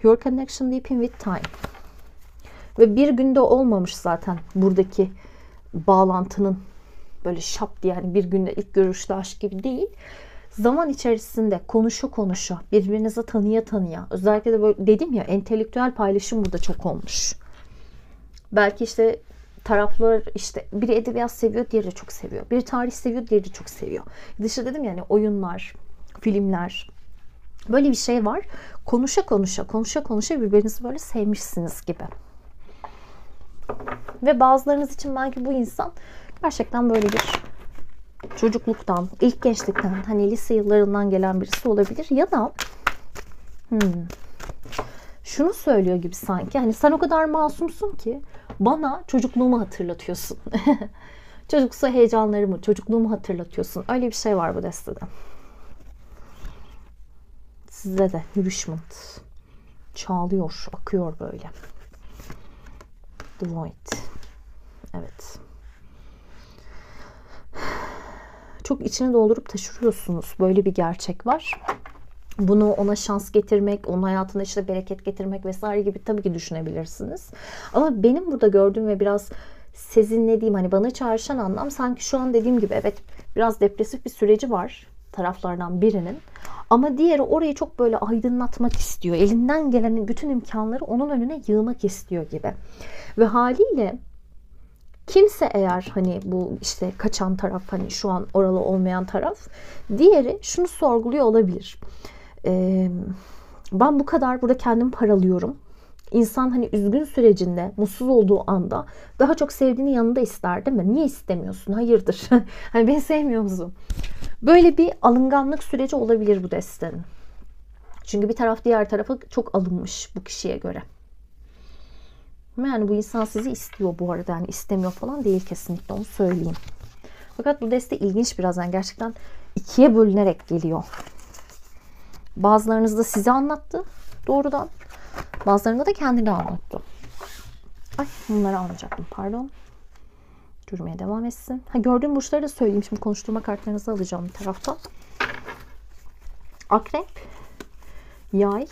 Your connection deepen with time. Ve bir günde olmamış zaten buradaki bağlantının böyle şap diye, yani bir günde ilk görüşte aşk gibi değil. Zaman içerisinde konuşa konuşa, birbirinizi tanıya tanıya, özellikle de böyle dedim ya, entelektüel paylaşım burada çok olmuş. Belki işte taraflar, işte biri edebiyat seviyor, diğeri de çok seviyor. Biri tarih seviyor, diğeri de çok seviyor. Dışı dedim yani oyunlar, filmler, böyle bir şey var. Konuşa konuşa birbirinizi böyle sevmişsiniz gibi. Ve bazılarınız için belki bu insan gerçekten böyle bir çocukluktan, ilk gençlikten, hani lise yıllarından gelen birisi olabilir. Ya da şunu söylüyor gibi sanki, hani sen o kadar masumsun ki bana çocukluğumu hatırlatıyorsun. Çocuksu heyecanlarımı, çocukluğumu hatırlatıyorsun. Öyle bir şey var bu destede. Sizde de nourishment çağlıyor, akıyor böyle. The Void. Evet. Çok içine doldurup taşırıyorsunuz. Böyle bir gerçek var. Bunu ona şans getirmek, onun hayatına işte bereket getirmek vesaire gibi tabii ki düşünebilirsiniz. Ama benim burada gördüğüm ve biraz sezinlediğim, hani bana çağrışan anlam sanki şu an dediğim gibi, evet biraz depresif bir süreci var taraflardan birinin. Ama diğeri orayı çok böyle aydınlatmak istiyor. Elinden gelen bütün imkanları onun önüne yığmak istiyor gibi. Ve haliyle kimse, eğer hani bu işte kaçan taraf, hani şu an oralı olmayan taraf, diğeri şunu sorguluyor olabilir. Ben bu kadar burada kendimi paralıyorum. İnsan hani üzgün sürecinde, mutsuz olduğu anda daha çok sevdiğini yanında ister değil mi? Niye istemiyorsun? Hayırdır? Hani beni sevmiyor musun? Böyle bir alınganlık süreci olabilir bu destenin. Çünkü bir taraf diğer tarafa çok alınmış bu kişiye göre. Yani bu insan sizi istiyor bu arada. Yani istemiyor falan değil, kesinlikle onu söyleyeyim. Fakat bu deste ilginç biraz. Yani gerçekten ikiye bölünerek geliyor. Bazılarınız da size anlattı doğrudan. Bazılarında da kendini anlattı. Ay, bunları almayacaktım, pardon. Durmaya devam etsin. Gördüğüm burçları da söyleyeyim. Şimdi konuşturma kartlarınızı alacağım bir taraftan. Akrep, Yay,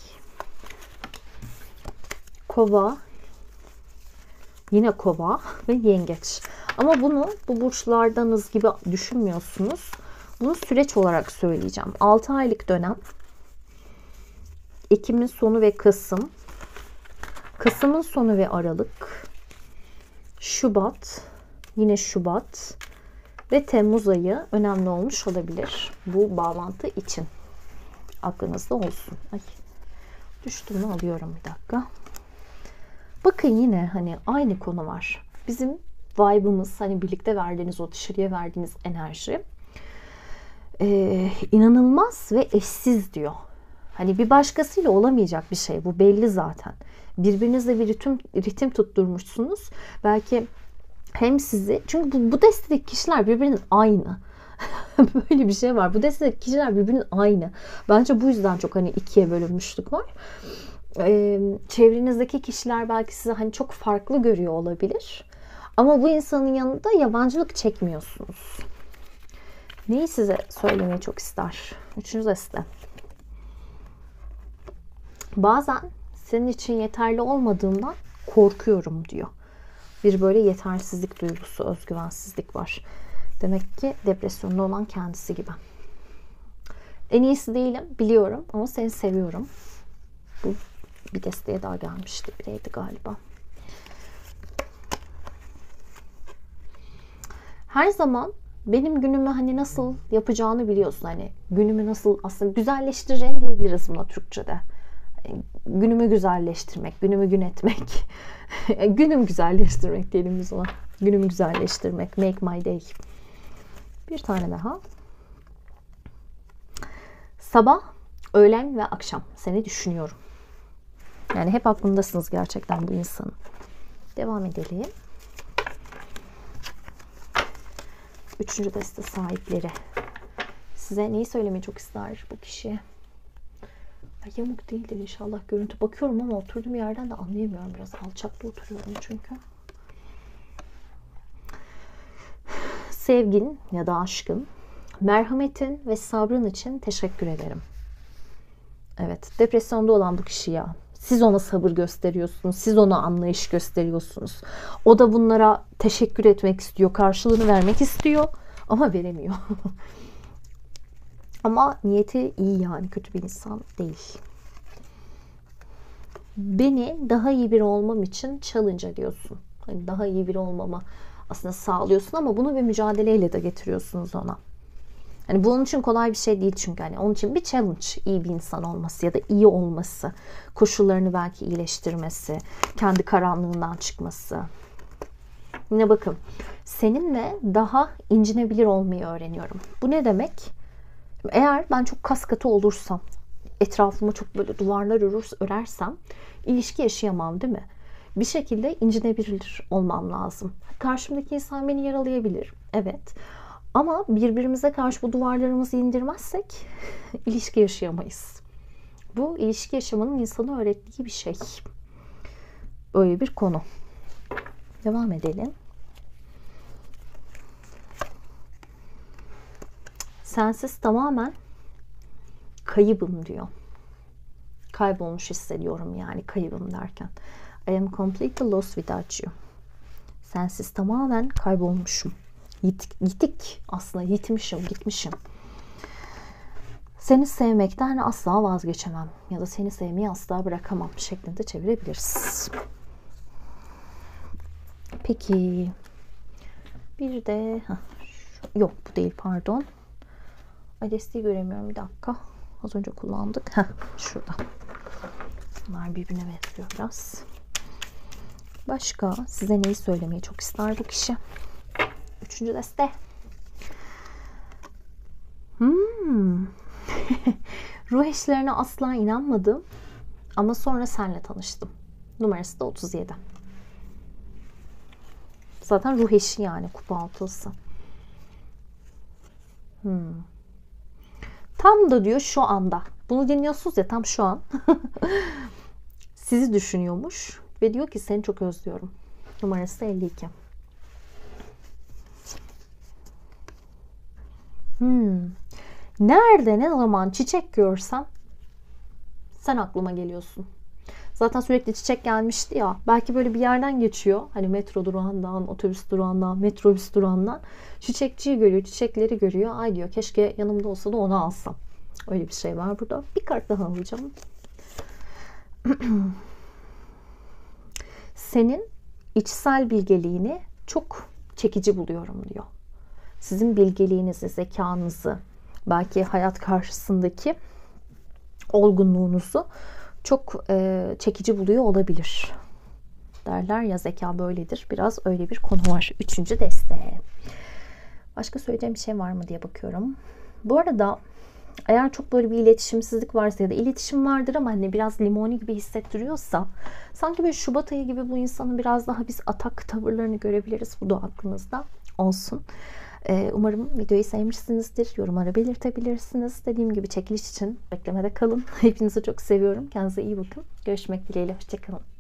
Kova, yine Kova ve Yengeç. Ama bunu bu burçlardanız gibi düşünmüyorsunuz. Bunu süreç olarak söyleyeceğim. 6 aylık dönem. Ekim'in sonu ve Kasım. Kasım'ın sonu ve Aralık. Şubat. Yine Şubat. Ve Temmuz ayı önemli olmuş olabilir. Bu bağlantı için. Aklınızda olsun. Ay, düştüğümü alıyorum bir dakika. Bakın yine hani aynı konu var. Bizim vibe'ımız, hani birlikte verdiğiniz o dışarıya verdiğiniz enerji inanılmaz ve eşsiz diyor. Hani bir başkasıyla olamayacak bir şey. Bu belli zaten. Birbirinizle bir ritim tutturmuşsunuz. Belki hem sizi, çünkü bu destedeki kişiler birbirinin aynı. Böyle bir şey var. Bu destedeki kişiler birbirinin aynı. Bence bu yüzden çok hani ikiye bölünmüşlük var. Çevrenizdeki kişiler belki sizi hani çok farklı görüyor olabilir. Ama bu insanın yanında yabancılık çekmiyorsunuz. Neyi size söylemeyi çok ister? Üçüncü deste. Bazen senin için yeterli olmadığımdan korkuyorum diyor. Bir böyle yetersizlik duygusu, özgüvensizlik var. Demek ki depresyonda olan kendisi gibi. En iyisi değilim biliyorum ama seni seviyorum. Bu bir desteğe daha gelmişti. Bireydi galiba. Her zaman benim günümü hani nasıl yapacağını biliyorsun. Hani günümü nasıl aslında güzelleştireceğini diyebiliriz buna Türkçe'de. Günümü güzelleştirmek, günümü gün etmek. Günüm güzelleştirmek diyelim biz ona. Günümü güzelleştirmek. Make my day. Bir tane daha. Sabah, öğlen ve akşam seni düşünüyorum. Yani hep aklındasınız gerçekten bu insanın. Devam edelim. Üçüncü deste sahipleri. Size neyi söylemeyi çok ister bu kişi? Yamuk değildir inşallah görüntü. Bakıyorum ama oturduğum yerden de anlayamıyorum. Biraz alçakta oturuyorum çünkü. Sevgin ya da aşkın, merhametin ve sabrın için teşekkür ederim. Evet, depresyonda olan bu kişi ya. Siz ona sabır gösteriyorsunuz. Siz ona anlayış gösteriyorsunuz. O da bunlara teşekkür etmek istiyor. Karşılığını vermek istiyor. Ama veremiyor. Ama niyeti iyi yani. Kötü bir insan değil. Beni daha iyi biri olmam için challenge ediyorsun. Hani daha iyi biri olmama aslında sağlıyorsun ama bunu bir mücadeleyle de getiriyorsunuz ona. Hani bu onun için kolay bir şey değil çünkü hani onun için bir challenge, iyi bir insan olması ya da iyi olması, koşullarını belki iyileştirmesi, kendi karanlığından çıkması. Yine bakın, seninle daha incinebilir olmayı öğreniyorum. Bu ne demek? Eğer ben çok kas katı olursam, etrafıma çok böyle duvarlar örersem ilişki yaşayamam değil mi? Bir şekilde incinebilir olmam lazım. Karşımdaki insan beni yaralayabilir. Evet. Ama birbirimize karşı bu duvarlarımızı indirmezsek ilişki yaşayamayız. Bu ilişki yaşamanın insana öğrettiği bir şey. Öyle bir konu. Devam edelim. Sensiz tamamen kaybım diyor. Kaybolmuş hissediyorum yani kaybım derken. I am completely lost without you. Sensiz tamamen kaybolmuşum. Yitik aslında, yitmişim, gitmişim. Seni sevmekten asla vazgeçemem ya da seni sevmeyi asla bırakamam şeklinde çevirebiliriz. Peki bir de yok bu değil pardon. Adresi göremiyorum bir dakika. Az önce kullandık. Şurada. Bunlar birbirine benziyor biraz. Başka size neyi söylemeyi çok ister bu kişi? Üçüncü deste. Ruh eşlerine asla inanmadım. Ama sonra senle tanıştım. Numarası da 37. Zaten ruh eşi yani kupa altılısı. Tam da diyor şu anda. Bunu dinliyorsunuz ya tam şu an. Sizi düşünüyormuş. Ve diyor ki seni çok özlüyorum. Numarası 52. Nerede ne zaman çiçek görsem sen aklıma geliyorsun. Zaten sürekli çiçek gelmişti ya. Belki böyle bir yerden geçiyor. Hani metro durağından, otobüs durağından, metrobüs durağından. Çiçekçiyi görüyor, çiçekleri görüyor. Ay diyor, keşke yanımda olsa da onu alsam. Öyle bir şey var burada. Bir kart daha alacağım. Senin içsel bilgeliğini çok çekici buluyorum diyor. Sizin bilgeliğinizi, zekanızı, belki hayat karşısındaki olgunluğunuzu çok çekici buluyor olabilir. Derler ya, zeka böyledir. Biraz öyle bir konu var. 3. deste. Başka söyleyeceğim bir şey var mı diye bakıyorum. Bu arada eğer çok böyle bir iletişimsizlik varsa ya da iletişim vardır ama hani biraz limoni gibi hissettiriyorsa, sanki böyle Şubat ayı gibi bu insanın biraz daha biz atak tavırlarını görebiliriz. Bu da aklınızda olsun. Umarım videoyu sevmişsinizdir. Yorumlara belirtebilirsiniz. Dediğim gibi çekiliş için beklemede kalın. Hepinizi çok seviyorum. Kendinize iyi bakın. Görüşmek dileğiyle. Hoşçakalın.